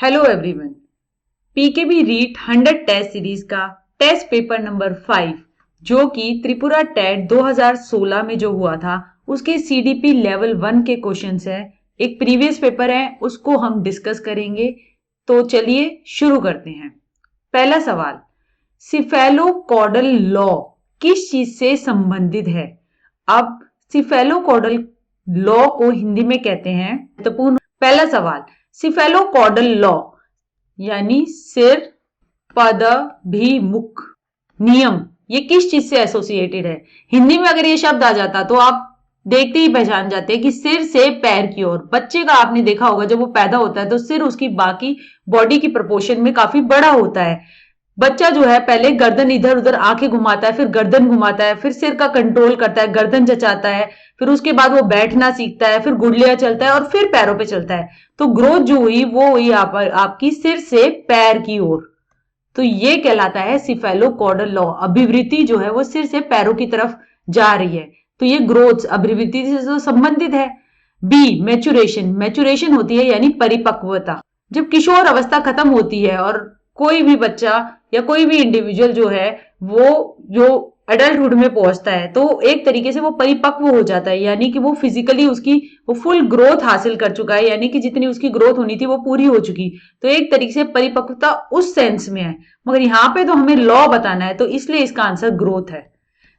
Hello everyone. PKB REET 100 test series का test paper number 5 जो कि त्रिपुरा टेट 2016 में जो हुआ था उसके सीडीपी लेवल 1 के क्वेश्चंस है। एक प्रीवियस पेपर है, उसको हम डिस्कस करेंगे। तो चलिए शुरू करते हैं। पहला सवाल, सिफेलोकॉडल लॉ किस चीज से संबंधित है? अब सिफेलोकॉडल लॉ को हिंदी में कहते हैं महत्वपूर्ण। पहला सवाल, सिफेलोकॉडल लॉ यानी सिर पदभिमुख नियम, ये किस चीज से एसोसिएटेड है? हिंदी में अगर ये शब्द आ जाता तो आप देखते ही पहचान जाते हैं कि सिर से पैर की ओर। बच्चे का आपने देखा होगा जब वो पैदा होता है तो सिर उसकी बाकी बॉडी की प्रोपोर्शन में काफी बड़ा होता है। बच्चा जो है पहले गर्दन इधर उधर आंखें घुमाता है, फिर गर्दन घुमाता है, फिर सिर का कंट्रोल करता है, गर्दन चचाता है, फिर उसके बाद वो बैठना सीखता है, फिर गुडलिया चलता है और फिर पैरों पे चलता है। तो ग्रोथ जो हुई वो हुई आपकी सिर से पैर की ओर। तो ये कहलाता है सिफेलोकॉडल लॉ। अभिवृद्धि जो है वो सिर से पैरों की तरफ जा रही है, तो ये ग्रोथ अभिवृद्धि से तो संबंधित है। B, maturation. मैचुरेशन होती है यानी परिपक्वता। जब किशोर अवस्था खत्म होती है और कोई भी बच्चा या कोई भी इंडिविजुअल जो है वो जो एडल्टहुड में पहुंचता है तो एक तरीके से वो परिपक्व हो जाता है, यानी कि वो फिजिकली उसकी वो फुल ग्रोथ हासिल कर चुका है, यानी कि जितनी उसकी ग्रोथ होनी थी वो पूरी हो चुकी। तो एक तरीके से परिपक्वता उस सेंस में है, मगर यहाँ पे तो हमें लॉ बताना है तो इसलिए इसका आंसर ग्रोथ है।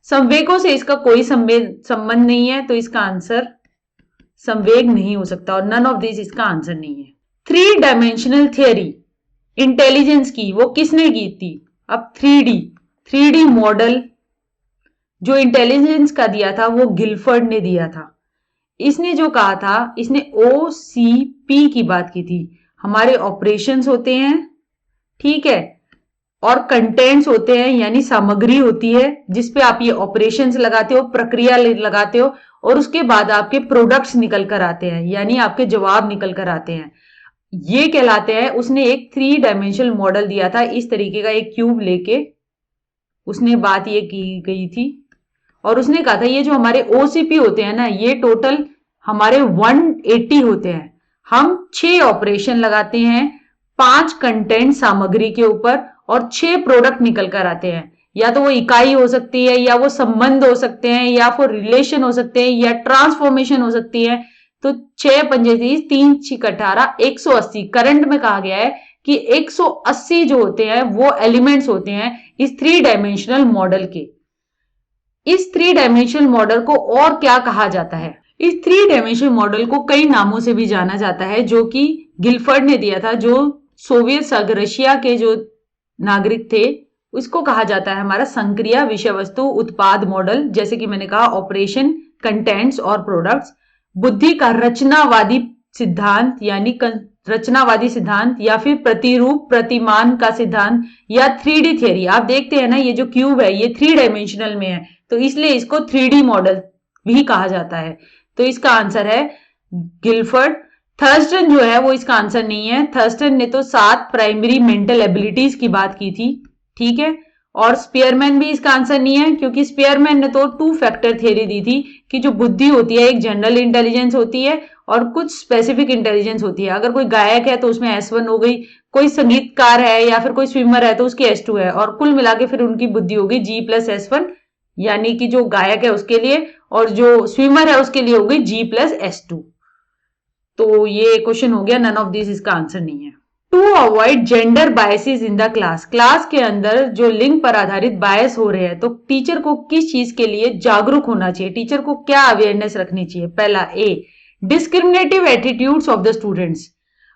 संवेगों से इसका कोई संबंध नहीं है, तो इसका आंसर संवेग नहीं हो सकता और नन ऑफ दिस इसका आंसर नहीं है। 3 डायमेंशनल थियरी इंटेलिजेंस की वो किसने की थी? अब 3D मॉडल जो इंटेलिजेंस का दिया था वो गिलफर्ड ने दिया था। इसने जो कहा था, इसने OCP की बात की थी। हमारे ऑपरेशंस होते हैं, ठीक है, और कंटेंट्स होते हैं यानी सामग्री होती है जिसपे आप ये ऑपरेशंस लगाते हो, प्रक्रिया लगाते हो और उसके बाद आपके प्रोडक्ट्स निकल कर आते हैं यानी आपके जवाब निकल कर आते हैं, ये कहलाते हैं। उसने एक 3 डायमेंशनल मॉडल दिया था, इस तरीके का एक क्यूब लेके उसने बात ये की गई थी और उसने कहा था ये जो हमारे OCP होते हैं ना, ये टोटल हमारे 180 होते हैं। हम 6 ऑपरेशन लगाते हैं 5 कंटेंट सामग्री के ऊपर और 6 प्रोडक्ट निकल कर आते हैं। या तो वो इकाई हो सकती है, या वो संबंध हो सकते हैं, या फिर रिलेशन हो सकते हैं, या ट्रांसफॉर्मेशन हो सकती है। तो 6 पंजे 30, 3 6 18, 180। करंट में कहा गया है कि 180 जो होते हैं वो एलिमेंट्स होते हैं इस 3 डायमेंशनल मॉडल के। इस 3 डायमेंशनल मॉडल को और क्या कहा जाता है? इस 3 डायमेंशनल मॉडल को कई नामों से भी जाना जाता है जो कि गिलफर्ड ने दिया था, जो सोवियत संघ रशिया के जो नागरिक थे। उसको कहा जाता है हमारा संक्रिया विषय वस्तु उत्पाद मॉडल। जैसे कि मैंने कहा ऑपरेशन, कंटेंट्स और प्रोडक्ट्स। बुद्धि का रचनावादी सिद्धांत यानी रचनावादी सिद्धांत, या फिर प्रतिरूप प्रतिमान का सिद्धांत, या 3D थियरी। आप देखते हैं ना ये जो क्यूब है ये 3 डायमेंशनल में है तो इसलिए इसको 3D मॉडल भी कहा जाता है। तो इसका आंसर है गिलफर्ड। थर्स्टन जो है वो इसका आंसर नहीं है। थर्स्टन ने तो 7 प्राइमरी मेंटल एबिलिटीज की बात की थी, ठीक है। और स्पीयरमैन भी इसका आंसर नहीं है क्योंकि स्पीयरमैन ने तो 2 फैक्टर थियरी दी थी कि जो बुद्धि होती है एक जनरल इंटेलिजेंस होती है और कुछ स्पेसिफिक इंटेलिजेंस होती है। अगर कोई गायक है तो उसमें S1 हो गई, कोई संगीतकार है या फिर कोई स्विमर है तो उसकी S2 है, और कुल मिला के फिर उनकी बुद्धि होगी G+S1, यानी कि जो गायक है उसके लिए और जो स्विमर है उसके लिए होगी G+S2। तो ये क्वेश्चन हो गया, नन ऑफ दिस इसका आंसर नहीं है। To avoid gender biases in the class, class के अंदर जो लिंग पर आधारित बायस हो रहे हैं तो टीचर को किस चीज के लिए जागरूक होना चाहिए? टीचर को क्या अवेयरनेस रखनी चाहिए? पहला, A, discriminative attitudes of the students.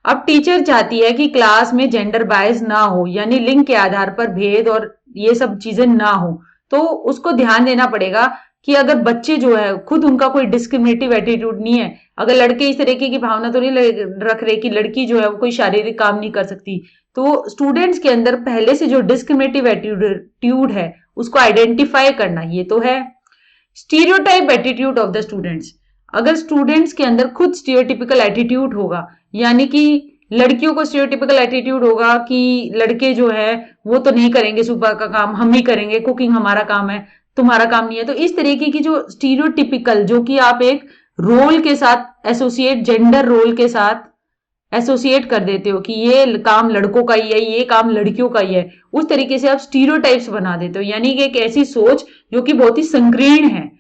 अब टीचर चाहती है कि क्लास में जेंडर बायस ना हो, यानी लिंग के आधार पर भेद और ये सब चीजें ना हो। तो उसको ध्यान देना पड़ेगा कि अगर बच्चे जो है खुद उनका कोई डिस्क्रिमिनेटिव एटीट्यूड नहीं है, अगर लड़के इस तरीके की भावना तो नहीं रख रहे कि लड़की जो है वो कोई शारीरिक काम नहीं कर सकती, तो स्टूडेंट्स के अंदर पहले से जो डिस्क्रिमिनेटिव एटीट्यूड है उसको आइडेंटिफाई करना, ये तो है। Stereotype attitude of the students, अगर स्टूडेंट्स के अंदर खुद स्टीरियोटिपिकल एटीट्यूड होगा, यानी कि लड़कियों को स्टीरियोटिपिकल एटीट्यूड होगा कि लड़के जो है वो तो नहीं करेंगे सुबह का काम, हम ही करेंगे, कुकिंग हमारा काम है, तुम्हारा काम नहीं है। तो इस तरीके की जो स्टीरियोटिपिकल, जो कि आप एक रोल के साथ एसोसिएट, जेंडर रोल के साथ एसोसिएट कर देते हो कि ये काम लड़कों का ही है, ये काम लड़कियों का ही है, उस तरीके से आप स्टीरियोटाइप्स बना देते हो, यानी कि एक ऐसी सोच जो कि बहुत ही संकीर्ण है।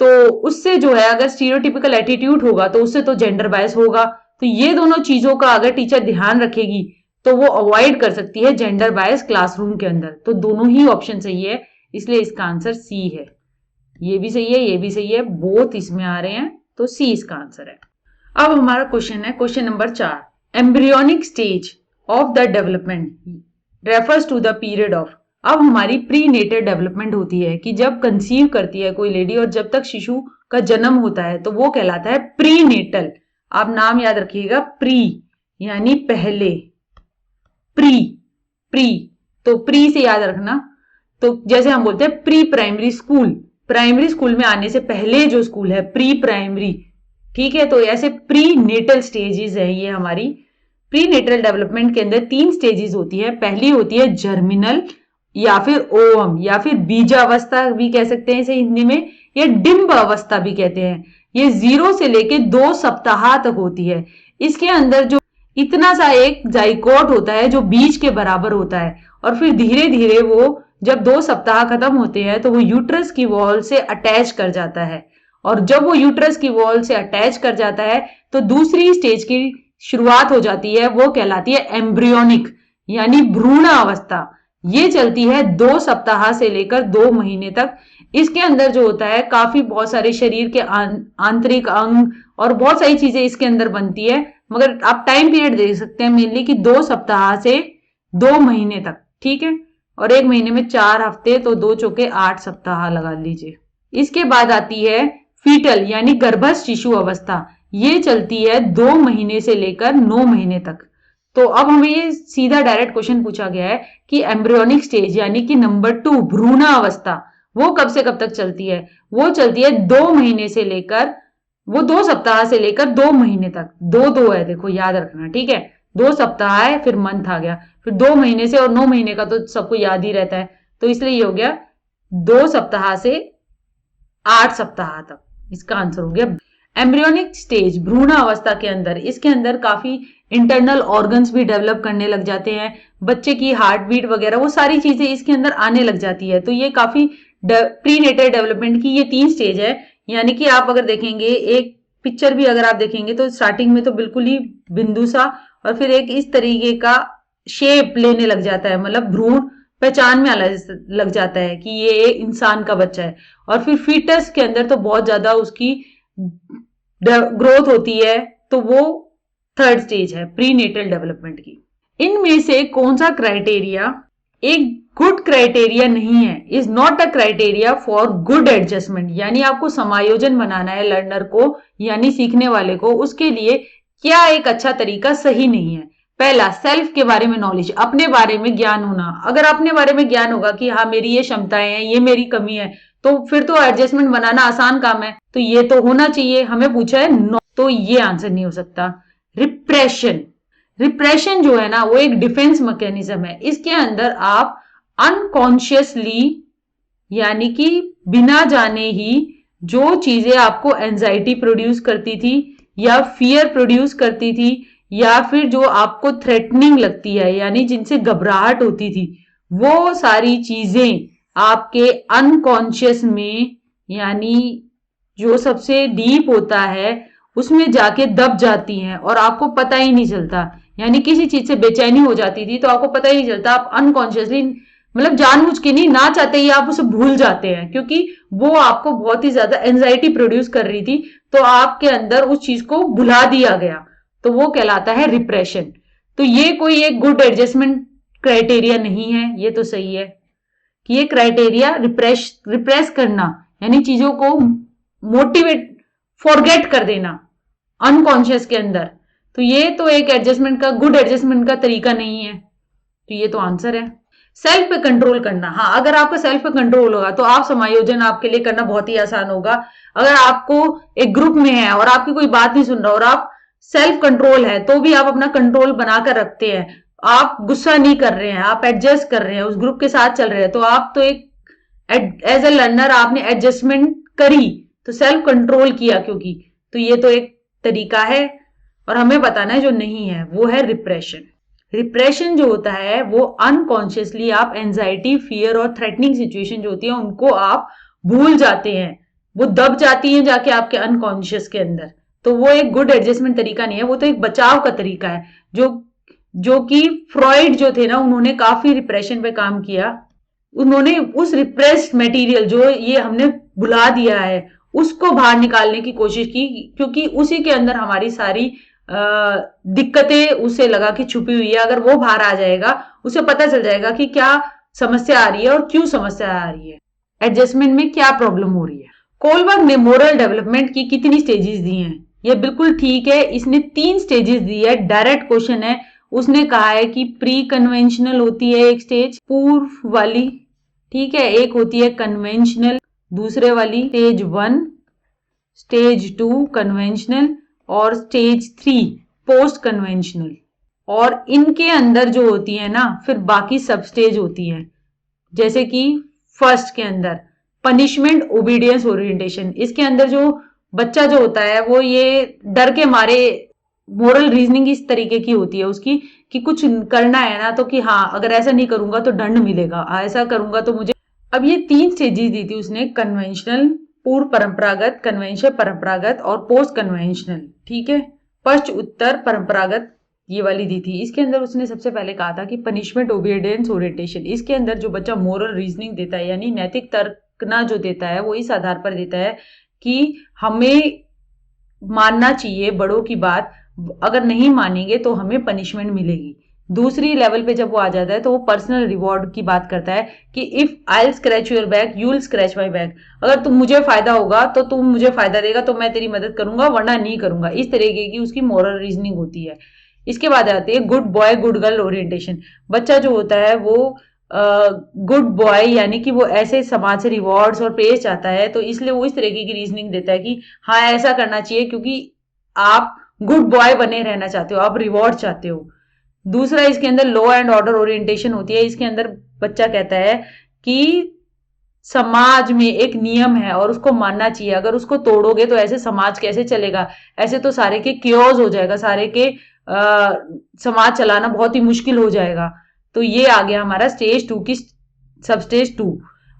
तो उससे जो है अगर स्टीरियोटिपिकल एटीट्यूड होगा तो उससे तो जेंडर बायस होगा। तो ये दोनों चीजों का अगर टीचर ध्यान रखेगी तो वो अवॉइड कर सकती है जेंडर बायस क्लासरूम के अंदर। तो दोनों ही ऑप्शन सही है, इसलिए इसका आंसर सी है। ये भी सही है, ये भी सही है, बोथ इसमें आ रहे हैं, तो सी इसका आंसर है। अब हमारा क्वेश्चन है question number 4। Embryonic stage of the development refers to the period of. अब हमारी प्री नेटल डेवलपमेंट होती है कि जब कंसीव करती है कोई लेडी और जब तक शिशु का जन्म होता है तो वो कहलाता है प्री नेटल। आप नाम याद रखिएगा, प्री यानी पहले, प्री प्री तो प्री से याद रखना। तो जैसे हम बोलते हैं pre primary school, primary school में आने से पहले जो स्कूल है प्री प्राइमरी, ठीक है। तो ऐसे प्री नेटल स्टेजेस है ये हमारी। प्री नेटल डेवलपमेंट के अंदर 3 स्टेजेस होती है। पहली होती है जर्मिनल या फिर ओवम या फिर बीजावस्था भी कह सकते हैं इसे हिंदी में, या डिंब अवस्था भी कहते हैं। ये 0 से लेके 2 सप्ताह तक होती है। इसके अंदर जो इतना सा एक जाइकोट होता है जो बीज के बराबर होता है, और फिर धीरे धीरे वो जब 2 सप्ताह खत्म होते हैं तो वो यूट्रस की वॉल से अटैच कर जाता है। और जब वो यूट्रस की वॉल से अटैच कर जाता है तो दूसरी स्टेज की शुरुआत हो जाती है, वो कहलाती है एम्ब्रियोनिक यानी भ्रूण अवस्था। ये चलती है 2 सप्ताह से लेकर 2 महीने तक। इसके अंदर जो होता है काफी बहुत सारे शरीर के आंतरिक अंग और बहुत सारी चीजें इसके अंदर बनती है, मगर आप टाइम पीरियड दे सकते हैं मेनली कि 2 सप्ताह से 2 महीने तक, ठीक है। और 1 महीने में 4 हफ्ते, तो 2 चौके 8 सप्ताह लगा लीजिए। इसके बाद आती है फीटल यानी गर्भस्थ शिशु अवस्था। ये चलती है 2 महीने से लेकर 9 महीने तक। तो अब हमें ये सीधा डायरेक्ट क्वेश्चन पूछा गया है कि एम्ब्रियोनिक स्टेज यानी कि नंबर 2 भ्रूण अवस्था वो कब से कब तक चलती है। वो चलती है 2 महीने से लेकर, वो 2 सप्ताह से लेकर 2 महीने तक। 2 है, देखो याद रखना, ठीक है। 2 सप्ताह है, फिर मंथ आ गया, फिर 2 महीने से, और 9 महीने का तो सबको याद ही रहता है, तो इसलिए ये हो गया 2 सप्ताह से 8 सप्ताह तक। इसका आंसर हो गया एम्ब्रियोनिक स्टेज भ्रूण अवस्था के अंदर। इसके अंदर काफी इंटरनल ऑर्गन्स भी डेवलप करने लग जाते हैं, बच्चे की हार्ट बीट वगैरह वो सारी चीजें इसके अंदर आने लग जाती है। तो ये काफी प्री नेटल डेवलपमेंट की ये 3 स्टेज है। यानी कि आप अगर देखेंगे एक पिक्चर भी अगर आप देखेंगे तो स्टार्टिंग में तो बिल्कुल ही बिंदु सा, और फिर एक इस तरीके का शेप लेने लग जाता है, मतलब भ्रूण पहचान में लग जाता है कि ये इंसान का बच्चा है। और फिर फीटस के अंदर तो बहुत ज्यादा उसकी ग्रोथ होती है, तो वो 3rd स्टेज है प्री नेटल डेवलपमेंट की। इनमें से कौन सा क्राइटेरिया एक गुड क्राइटेरिया नहीं है, is not a criteria for good adjustment. यानी आपको समायोजन बनाना है लर्नर को यानी सीखने वाले को, उसके लिए क्या एक अच्छा तरीका सही नहीं है। पहला, सेल्फ के बारे में नॉलेज, अपने बारे में ज्ञान होना। अगर अपने बारे में ज्ञान होगा कि हाँ मेरी ये क्षमताएं हैं, ये मेरी कमी है, तो फिर तो एडजस्टमेंट बनाना आसान काम है, तो ये तो होना चाहिए। हमें पूछा है नो, तो ये आंसर नहीं हो सकता। रिप्रेशन, रिप्रेशन जो है ना वो एक डिफेंस मैकेनिज्म है। इसके अंदर आप अनकॉन्शियसली यानी कि बिना जाने ही जो चीजें आपको एंजाइटी प्रोड्यूस करती थी या फियर प्रोड्यूस करती थी या फिर जो आपको थ्रेटनिंग लगती है यानी जिनसे घबराहट होती थी, वो सारी चीजें आपके अनकॉन्शियस में यानी जो सबसे डीप होता है उसमें जाके दब जाती हैं और आपको पता ही नहीं चलता। यानी किसी चीज से बेचैनी हो जाती थी तो आपको पता ही नहीं चलता, आप अनकॉन्शियसली मतलब जानबूझ के नहीं, ना चाहते ही आप उसे भूल जाते हैं क्योंकि वो आपको बहुत ही ज्यादा एंजाइटी प्रोड्यूस कर रही थी, तो आपके अंदर उस चीज को भुला दिया गया, तो वो कहलाता है रिप्रेशन। तो ये कोई एक गुड एडजस्टमेंट क्राइटेरिया नहीं है, ये तो सही है कि ये क्राइटेरिया रिप्रेस करना यानी चीजों को मोटिवेट फॉरगेट कर देना अनकॉन्शियस के अंदर, तो ये तो एक एडजस्टमेंट का गुड एडजस्टमेंट का तरीका नहीं है, तो ये तो आंसर है। सेल्फ पे कंट्रोल करना, हाँ अगर आपका सेल्फ पे कंट्रोल होगा तो आप समायोजन आपके लिए करना बहुत ही आसान होगा। अगर आपको एक ग्रुप में है और आपकी कोई बात नहीं सुन रहा और आप सेल्फ कंट्रोल है तो भी आप अपना कंट्रोल बनाकर रखते हैं, आप गुस्सा नहीं कर रहे हैं, आप एडजस्ट कर रहे हैं, उस ग्रुप के साथ चल रहे हैं, तो आप तो एक एज ए लर्नर आपने एडजस्टमेंट करी, तो सेल्फ कंट्रोल किया क्योंकि, तो ये तो एक तरीका है। और हमें बताना है जो नहीं है, वो है रिप्रेशन। रिप्रेशन जो होता है वो अनकॉन्शियसली आप एंजाइटी, फियर और थ्रेटनिंग सिचुएशन जो होती है उनको आप भूल जाते हैं, वो दब जाती है जाके आपके अनकॉन्शियस के अंदर। तो वो एक गुड एडजस्टमेंट तरीका नहीं है, वो तो एक बचाव का तरीका है जो जो कि फ्रॉइड जो थे ना, उन्होंने काफी रिप्रेशन पे काम किया। उन्होंने उस रिप्रेस्ड मटेरियल जो ये हमने भुला दिया है उसको बाहर निकालने की कोशिश की, क्योंकि उसी के अंदर हमारी सारी दिक्कतें उसे लगा कि छुपी हुई है। अगर वो बाहर आ जाएगा, उसे पता चल जाएगा कि क्या समस्या आ रही है और क्यों समस्या आ रही है, एडजस्टमेंट में क्या प्रॉब्लम हो रही है। कोलबर्ग ने मोरल डेवलपमेंट की कितनी स्टेजेस दी हैं? ये बिल्कुल ठीक है, इसने 3 स्टेजेस दी है। डायरेक्ट क्वेश्चन है, उसने कहा है कि प्री कन्वेंशनल होती है एक स्टेज, पूर्व वाली, ठीक है, एक होती है कन्वेंशनल, दूसरे वाली स्टेज 1, स्टेज 2 कन्वेंशनल और स्टेज 3 पोस्ट कन्वेंशनल। और इनके अंदर जो होती है ना, फिर बाकी सब स्टेज होती है। जैसे कि फर्स्ट के अंदर पनिशमेंट ओबीडियंस ओरिएंटेशन, इसके अंदर जो बच्चा जो होता है वो ये डर के मारे, मोरल रीजनिंग इस तरीके की होती है उसकी कि कुछ करना है ना, तो कि हाँ अगर ऐसा नहीं करूंगा तो दंड मिलेगा, ऐसा करूंगा तो मुझे। अब ये 3 स्टेजेस दी थी उसने, कन्वेंशनल, पूर्व परंपरागत, कन्वेंशन परंपरागत और पोस्ट कन्वेंशनल, ठीक है, पश्च उत्तर परंपरागत, ये वाली दी थी। इसके अंदर उसने सबसे पहले कहा था कि पनिशमेंट ओबीडियंस ओरिएंटेशन, इसके अंदर जो बच्चा मोरल रीजनिंग देता है यानी नैतिक तर्कना जो देता है वो इस आधार पर देता है कि हमें मानना चाहिए बड़ों की बात, अगर नहीं मानेंगे तो हमें पनिशमेंट मिलेगी। दूसरी लेवल पे जब वो आ जाता है तो वो पर्सनल रिवॉर्ड की बात करता है कि if I scratch your back you will scratch my back, अगर तुम मुझे फायदा होगा तो तुम मुझे फायदा देगा तो मैं तेरी मदद करूंगा, वरना नहीं करूंगा। इस तरीके की उसकी मोरल रीजनिंग होती है। इसके बाद आती है good boy good girl orientation. बच्चा जो होता है वो गुड बॉय यानी कि वो ऐसे समाज से रिवॉर्ड्स और प्रेज चाहता है, तो इसलिए वो इस तरीके की रीजनिंग देता है कि हाँ ऐसा करना चाहिए क्योंकि आप गुड बॉय बने रहना चाहते हो, आप रिवॉर्ड चाहते हो। दूसरा इसके अंदर लॉ एंड ऑर्डर ओरिएंटेशन होती है। इसके अंदर बच्चा कहता है कि समाज में एक नियम है और उसको मानना चाहिए, अगर उसको तोड़ोगे तो ऐसे समाज कैसे चलेगा, ऐसे तो सारे के क्योर्स हो जाएगा, सारे के समाज चलाना बहुत ही मुश्किल हो जाएगा। तो ये आ गया हमारा स्टेज 2 की सब स्टेज 2।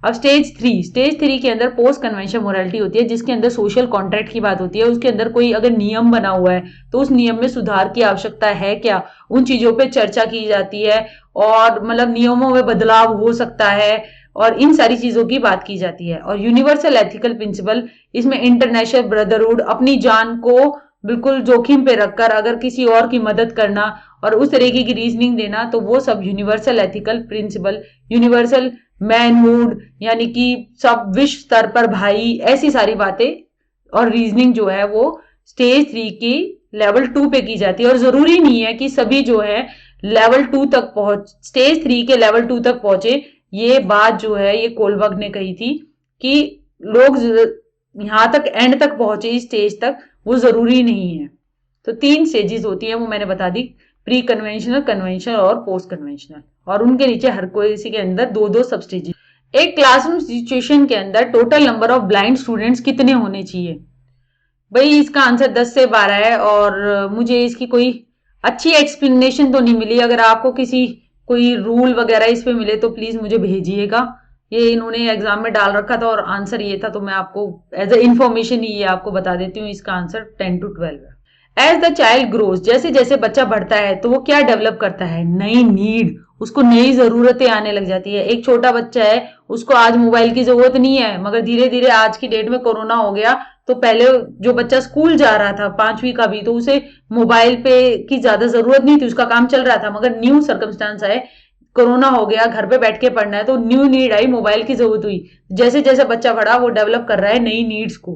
अब स्टेज 3 के अंदर पोस्ट कन्वेंशन मोरालिटी होती है, जिसके अंदर सोशल कॉन्ट्रैक्ट की बात होती है। उसके अंदर कोई अगर नियम बना हुआ है तो उस नियम में सुधार की आवश्यकता है क्या, उन चीजों पे चर्चा की जाती है और मतलब नियमों में बदलाव हो सकता है और इन सारी चीजों की बात की जाती है। और यूनिवर्सल एथिकल प्रिंसिपल, इसमें इंटरनेशनल ब्रदरहुड, अपनी जान को बिल्कुल जोखिम पे रखकर अगर किसी और की मदद करना और उस तरीके की रीजनिंग देना, तो वो सब universal ethical principle, universal manhood यानी कि सब विश्व स्तर पर भाई, ऐसी सारी बातें और रीजनिंग जो है वो स्टेज 3 की लेवल 2 पे की जाती है। और जरूरी नहीं है कि सभी जो है लेवल 2 तक पहुंच, स्टेज 3 के लेवल 2 तक पहुंचे। ये बात जो है ये कोलबर्ग ने कही थी कि लोग यहां तक एंड तक पहुंचे, इस स्टेज तक, वो जरूरी नहीं है। तो 3 स्टेजेस होती है वो मैंने बता दी, प्री कन्वेंशनल, कन्वेंशनल और पोस्ट कन्वेंशनल, और उनके नीचे हर कोई इसी के अंदर 2-2 सब स्टेजेस। एक क्लासरूम सिचुएशन के अंदर total number of blind students कितने होने चाहिए? भाई इसका आंसर 10 से 12 है और मुझे इसकी कोई अच्छी एक्सप्लेनेशन तो नहीं मिली। अगर आपको किसी कोई रूल वगैरह इस पे मिले तो प्लीज मुझे भेजिएगा। ये इन्होंने एग्जाम में डाल रखा था और आंसर ये था, तो मैं आपको एज ए इंफॉर्मेशन ही ये आपको बता देती हूँ। इसका आंसर 10 to 12 है। एज द चाइल्ड ग्रोज, जैसे जैसे बच्चा बढ़ता है तो वो क्या डेवलप करता है? नई नीड, उसको नई जरूरतें आने लग जाती है। एक छोटा बच्चा है, उसको आज मोबाइल की जरूरत नहीं है, मगर धीरे धीरे आज की डेट में कोरोना हो गया तो पहले जो बच्चा स्कूल जा रहा था 5वीं का भी, तो उसे मोबाइल पे की ज्यादा जरूरत नहीं थी, उसका काम चल रहा था। मगर न्यू सर्कमस्टांस आए, कोरोना हो गया, घर पे बैठ के पढ़ना है, तो न्यू नीड आई, मोबाइल की जरूरत हुई। जैसे जैसे बच्चा बढ़ा वो डेवलप कर रहा है नई नीड्स को,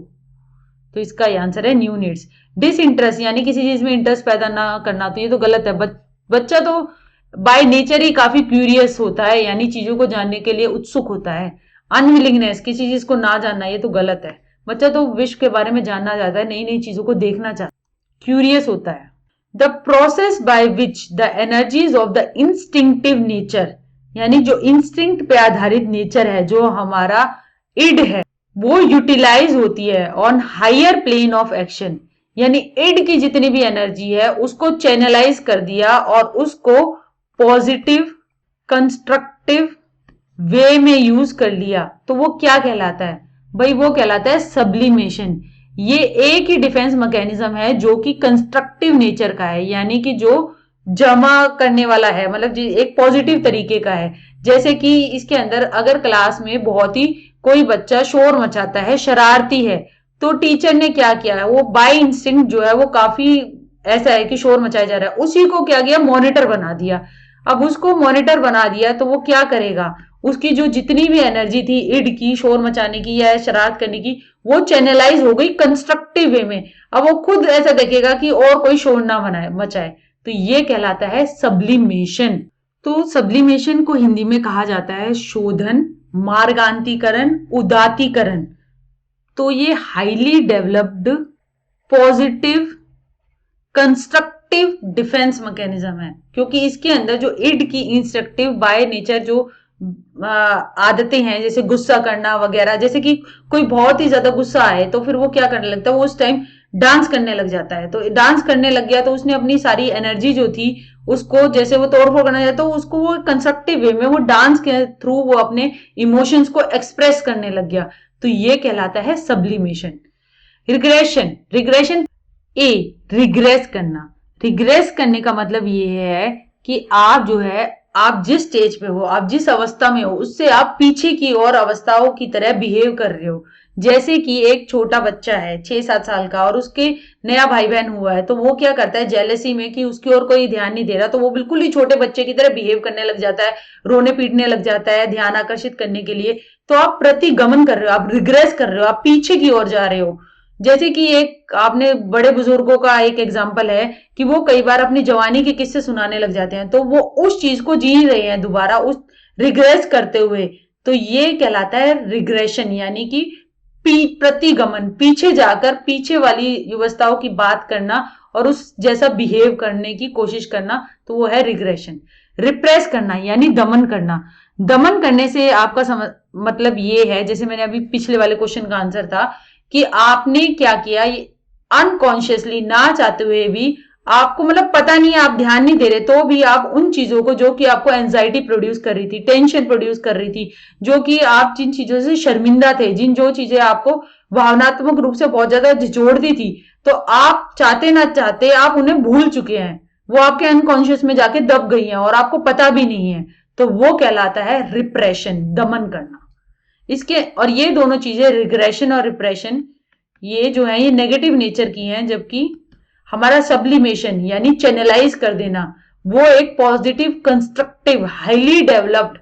तो इसका आंसर है न्यू नीड्स। डिसइंटरेस्ट यानी किसी चीज में इंटरेस्ट पैदा ना करना, तो ये तो गलत है। बच्चा तो बाय नेचर ही काफी क्यूरियस होता है, यानी चीजों को जानने के लिए उत्सुक होता है। अनविलिंगनेस, किसी चीज को ना जानना, ये तो गलत है। बच्चा तो विश्व के बारे में जानना चाहता है, नई नई चीजों को देखना चाहता है, क्यूरियस होता है। The process by which the energies of the instinctive nature, यानी जो इंस्टिंक्ट पे आधारित नेचर है, जो हमारा इड है, वो यूटिलाइज होती है on higher plane of action, यानी इड की जितनी भी एनर्जी है उसको चैनलाइज कर दिया और उसको पॉजिटिव कंस्ट्रक्टिव वे में यूज कर लिया, तो वो क्या कहलाता है भाई? वो कहलाता है सब्लिमेशन। ये एक ही डिफेंस मैकेनिज्म है जो कि कंस्ट्रक्टिव नेचर का है, यानी कि जो जमा करने वाला है, मतलब एक पॉजिटिव तरीके का है। जैसे कि इसके अंदर अगर क्लास में बहुत ही कोई बच्चा शोर मचाता है, शरारती है, तो टीचर ने क्या किया है, वो बाय इंस्टिंक्ट जो है वो काफी ऐसा है कि शोर मचाया जा रहा है, उसी को क्या किया, मॉनिटर बना दिया। अब उसको मॉनिटर बना दिया तो वो क्या करेगा, उसकी जो जितनी भी एनर्जी थी इड की, शोर मचाने की या शरारत करने की, वो चैनलाइज हो गई कंस्ट्रक्टिव वे में। अब वो खुद ऐसा देखेगा कि और कोई शोर ना मचाए, तो ये कहलाता है सब्लिमेशन। तो सब्लिमेशन को हिंदी में कहा जाता है शोधन, मार्गांतीकरण, उदातीकरण। तो ये highly developed positive constructive defence mechanism है, क्योंकि इसके अंदर जो इड की इंस्ट्रक्टिव बाय नेचर जो आदतें हैं, जैसे गुस्सा करना वगैरह, जैसे कि कोई बहुत ही ज्यादा गुस्सा आए तो फिर वो क्या करने लगता है, वो उस टाइम डांस करने लग जाता है। तो डांस करने लग गया तो उसने अपनी सारी एनर्जी जो थी उसको, जैसे वो तोड़फोड़ करना चाहता तो उसको वो कंस्ट्रक्टिव वे में वो डांस के थ्रू वो अपने इमोशंस को एक्सप्रेस करने लग गया, तो ये कहलाता है सब्लिमेशन। रिग्रेशन, रिग्रेशन ए, रिग्रेस करना। रिग्रेस करने का मतलब ये है कि आप जो है, आप जिस स्टेज पे हो, आप जिस अवस्था में हो, उससे आप पीछे की और अवस्थाओं की तरह बिहेव कर रहे हो। जैसे कि एक छोटा बच्चा है 6-7 साल का और उसके नया भाई बहन हुआ है, तो वो क्या करता है, जेलसी में कि उसकी ओर कोई ध्यान नहीं दे रहा, तो वो बिल्कुल ही छोटे बच्चे की तरह बिहेव करने लग जाता है, रोने पीटने लग जाता है ध्यान आकर्षित करने के लिए। तो आप प्रतिगमन कर रहे हो, आप रिग्रेस कर रहे हो, आप पीछे की ओर जा रहे हो। जैसे कि एक आपने बड़े बुजुर्गों का एक एग्जाम्पल है कि वो कई बार अपनी जवानी के किस्से सुनाने लग जाते हैं, तो वो उस चीज को जी रहे हैं दोबारा, उस रिग्रेस करते हुए। तो ये कहलाता है रिग्रेशन, यानी कि प्रतिगमन, पीछे जाकर पीछे वाली व्यवस्थाओं की बात करना और उस जैसा बिहेव करने की कोशिश करना, तो वो है रिग्रेशन। रिप्रेस करना यानी दमन करना। दमन करने से आपका मतलब ये है, जैसे मैंने अभी पिछले वाले क्वेश्चन का आंसर था कि आपने क्या किया, अनकॉन्शियसली, ना चाहते हुए भी, आपको मतलब पता नहीं, आप ध्यान नहीं दे रहे, तो भी आप उन चीजों को जो कि आपको एंजाइटी प्रोड्यूस कर रही थी, टेंशन प्रोड्यूस कर रही थी, जो कि आप जिन चीजों से शर्मिंदा थे, जो चीजें आपको भावनात्मक रूप से बहुत ज्यादा झिझोड़ती थी, तो आप चाहते ना चाहते आप उन्हें भूल चुके हैं, वो आपके अनकॉन्शियस में जाके दब गई हैं और आपको पता भी नहीं है, तो वो कहलाता है रिप्रेशन, दमन करना। इसके और ये दोनों चीजें, रिग्रेशन और रिप्रेशन, ये जो है ये नेगेटिव नेचर की हैं, जबकि हमारा सब्लिमेशन यानी चैनलाइज कर देना, वो एक पॉजिटिव कंस्ट्रक्टिव हाईली डेवलप्ड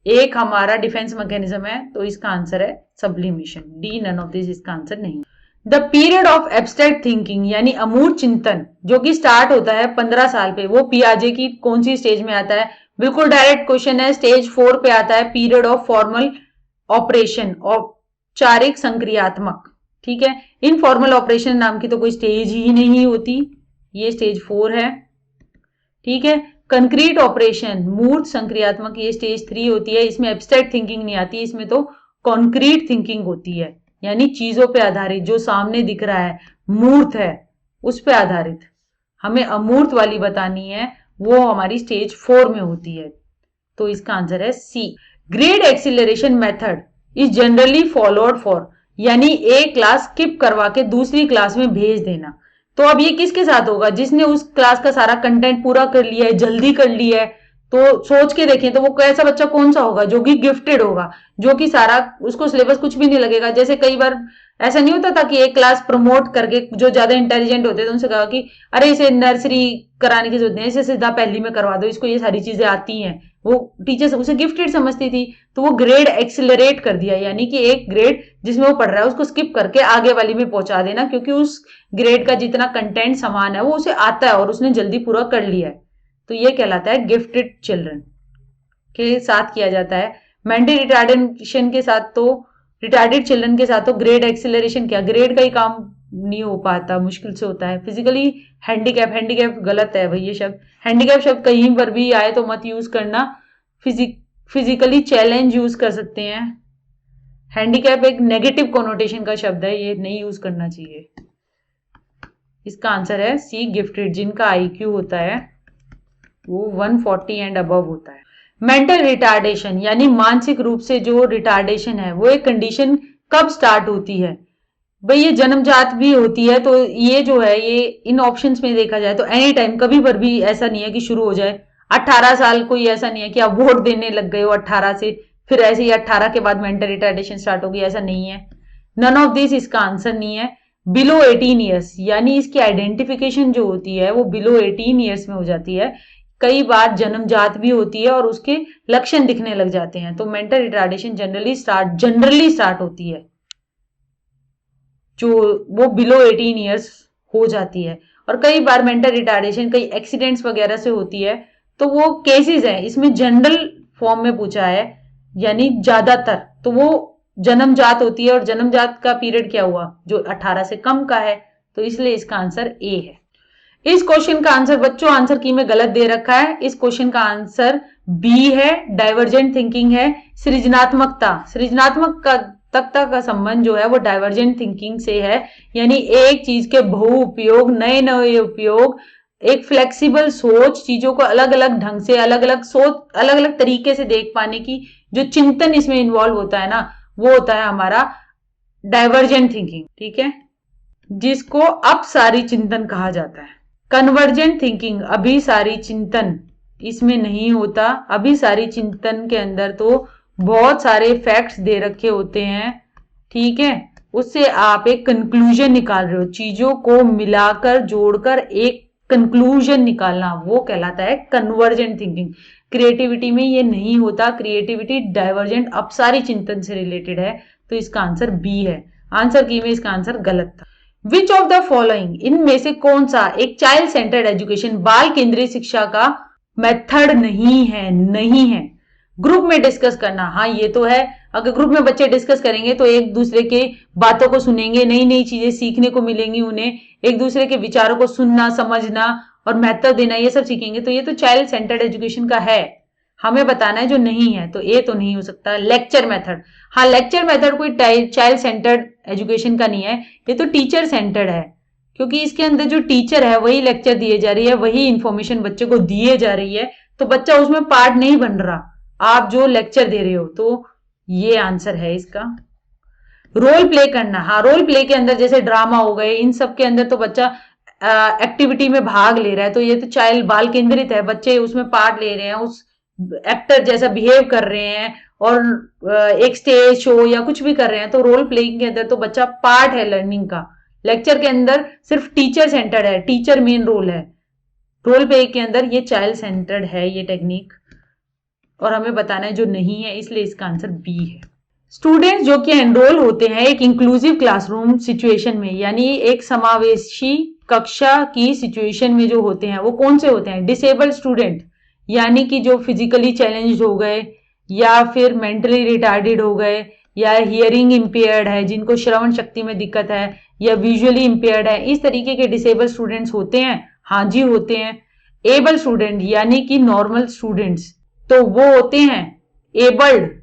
एक हमारा डिफेंस मैकेनिज्म है। तो इसका आंसर है sublimation, D, none of this इसका आंसर नहीं। The period of abstract thinking यानी अमूर्त चिंतन, जो कि स्टार्ट होता है 15 साल पे, वो पियाजे की कौन सी स्टेज में आता है? बिल्कुल डायरेक्ट क्वेश्चन है, स्टेज 4 पे आता है, पीरियड ऑफ फॉर्मल ऑपरेशन, औपचारिक संक्रियात्मक। ठीक है, इनफॉर्मल ऑपरेशन नाम की तो कोई स्टेज ही नहीं होती, ये स्टेज 4 है। ठीक है, कंक्रीट ऑपरेशन, मूर्त संक्रियात्मक, ये स्टेज 3 होती है, इसमें एब्स्ट्रैक्ट थिंकिंग नहीं आती, इसमें तो कॉन्क्रीट थिंकिंग होती है, यानी चीजों पे आधारित, जो सामने दिख रहा है, मूर्त है, उस पे आधारित। हमें अमूर्त वाली बतानी है, वो हमारी स्टेज 4 में होती है, तो इसका आंसर है C. Grade acceleration method is generally followed for, यानी एक क्लास स्किप करवा के दूसरी क्लास में भेज देना। तो अब ये किसके साथ होगा? जिसने उस क्लास का सारा कंटेंट पूरा कर लिया है, जल्दी कर लिया है। तो सोच के देखें तो वो कैसा बच्चा कौन सा होगा? जो कि गिफ्टेड होगा, जो कि सारा उसको सिलेबस कुछ भी नहीं लगेगा। जैसे कई बार ऐसा नहीं होता था कि एक क्लास प्रमोट करके जो ज्यादा इंटेलिजेंट होते थे उनसे कहा कि अरे इसे नर्सरी कराने की जरूरत नहीं है, इसे सीधा पहली में करवा दो, इसको ये सारी चीजें आती हैं। वो टीचर उसे गिफ्टेड समझती थी, तो वो ग्रेड एक्सिलरेट कर दिया, यानी कि एक ग्रेड जिसमें वो पढ़ रहा है उसको स्किप करके आगे वाली में पहुंचा देना, क्योंकि उस ग्रेड का जितना कंटेंट समान है वो उसे आता है और उसने जल्दी पूरा कर लिया है। तो ये कहलाता है गिफ्टेड चिल्ड्रन के साथ किया जाता है। मेंटल रिटार्डेशन के साथ तो, रिटार्डेड चिल्ड्रन के साथ तो ग्रेड एक्सिलरेशन क्या, ग्रेड का ही काम नहीं हो पाता, मुश्किल से होता है। फिजिकली हैंडीकैप, हैंडीकैप गलत है भाई ये शब्द, हैंडीकैप शब्द कहीं पर भी आए तो मत यूज करना। फिजिकली चैलेंज यूज कर सकते हैं। हैंडीकैप एक नेगेटिव कोनोटेशन का शब्द है, ये नहीं यूज करना चाहिए। इसका आंसर है सी, गिफ्टेड, जिनका आईक्यू होता है वो 140 एंड अबव होता है। मेंटल रिटार्डेशन यानी मानसिक रूप से जो रिटार्डेशन है वो एक कंडीशन कब स्टार्ट होती है? भाई ये जन्मजात भी होती है, तो ये जो है ये इन ऑप्शंस में देखा जाए तो एनी टाइम, कभी पर भी ऐसा नहीं है कि शुरू हो जाए। 18 साल कोई ऐसा नहीं है कि आप वोट देने लग गए हो 18 से, फिर ऐसे ही 18 के बाद मेंटल रिटार्डेशन स्टार्ट होगी, ऐसा नहीं है। नन ऑफ दिस इसका आंसर नहीं है। बिलो 18 ईयर्स यानी इसकी आइडेंटिफिकेशन जो होती है वो बिलो 18 ईयर्स में हो जाती है। कई बार जन्मजात भी होती है और उसके लक्षण दिखने लग जाते हैं। तो मेंटल रिटार्डेशन जनरली स्टार्ट होती है जो वो बिलो 18 ईयर्स हो जाती है। और कई बार मेंटल रिटार्डेशन कई एक्सीडेंट्स वगैरह से होती है, तो वो केसेस है, इसमें जनरल फॉर्म में पूछा है यानी ज्यादातर, तो वो जन्मजात होती है। और जन्मजात का पीरियड क्या हुआ? जो 18 से कम का है, तो इसलिए इसका आंसर ए है। इस क्वेश्चन का आंसर बच्चों आंसर की में गलत दे रखा है। इस क्वेश्चन का आंसर बी है, डाइवर्जेंट थिंकिंग है। सृजनात्मकता का संबंध जो है वो डाइवर्जेंट थिंकिंग से है, यानी एक चीज के बहु उपयोग, नए नए उपयोग, एक फ्लेक्सिबल सोच, चीजों को अलग अलग ढंग से, अलग अलग सोच, अलग अलग तरीके से देख पाने की जो चिंतन इसमें इन्वॉल्व होता है ना, वो होता है हमारा डाइवर्जेंट थिंकिंग। ठीक है, जिसको अपसारी चिंतन कहा जाता है। कन्वर्जेंट थिंकिंग, अभिसारी चिंतन, इसमें नहीं होता। अभिसारी चिंतन के अंदर तो बहुत सारे फैक्ट्स दे रखे होते हैं, ठीक है, उससे आप एक कंक्लूजन निकाल रहे हो, चीजों को मिलाकर जोड़कर एक कंक्लूजन निकालना, वो कहलाता है कन्वर्जेंट थिंकिंग। क्रिएटिविटी में ये नहीं होता। क्रिएटिविटी डाइवर्जेंट अपसारी चिंतन से रिलेटेड है, तो इसका आंसर बी है। आंसर की में इसका आंसर गलत था। विच ऑफ द फॉलोइंग, इनमें से कौन सा एक चाइल्ड सेंटर्ड एजुकेशन, बाल केंद्रीय शिक्षा का मेथड नहीं है? नहीं है। ग्रुप में डिस्कस करना, हाँ ये तो है। अगर ग्रुप में बच्चे डिस्कस करेंगे तो एक दूसरे के बातों को सुनेंगे, नई नई चीजें सीखने को मिलेंगी उन्हें, एक दूसरे के विचारों को सुनना, समझना और महत्व देना, ये सब सीखेंगे। तो ये तो चाइल्ड सेंटर्ड एजुकेशन का है। हमें बताना है जो नहीं है, तो ए तो नहीं हो सकता। लेक्चर मेथड, हाँ लेक्चर मेथड कोई चाइल्ड सेंटर्ड एजुकेशन का नहीं है, ये तो टीचर सेंटर्ड है, क्योंकि इसके अंदर जो टीचर है वही लेक्चर दिए जा रही है, वही इंफॉर्मेशन बच्चे को दिए जा रही है, तो बच्चा उसमें पार्ट नहीं बन रहा, आप जो लेक्चर दे रहे हो। तो ये आंसर है इसका। रोल प्ले करना, हाँ रोल प्ले के अंदर जैसे ड्रामा हो गए, इन सब के अंदर तो बच्चा एक्टिविटी में भाग ले रहा है, तो ये तो चाइल्ड बाल केंद्रित है, बच्चे उसमें पार्ट ले रहे हैं, उस एक्टर जैसा बिहेव कर रहे हैं और एक स्टेज शो या कुछ भी कर रहे हैं, तो रोल प्लेइंग के अंदर तो बच्चा पार्ट है लर्निंग का। लेक्चर के अंदर सिर्फ टीचर सेंटर्ड है, टीचर मेन रोल है। रोल प्ले के अंदर ये चाइल्ड सेंटर्ड है ये टेक्निक, और हमें बताना है जो नहीं है, इसलिए इसका आंसर बी है। स्टूडेंट्स जो कि एनरोल होते हैं एक इंक्लूसिव क्लासरूम सिचुएशन में, यानी एक समावेशी कक्षा की सिचुएशन में जो होते हैं वो कौन से होते हैं? डिसेबल्ड स्टूडेंट, यानी कि जो फिजिकली चैलेंज हो गए, या फिर मेंटली रिटार्डेड हो गए, या हियरिंग इंपेयर्ड है, जिनको श्रवण शक्ति में दिक्कत है, या विजुअली इंपेयर्ड है, इस तरीके के डिसेबल्ड स्टूडेंट्स होते हैं। हाँ जी होते हैं। एबल स्टूडेंट यानी कि नॉर्मल स्टूडेंट्स, तो वो होते हैं। एबल्ड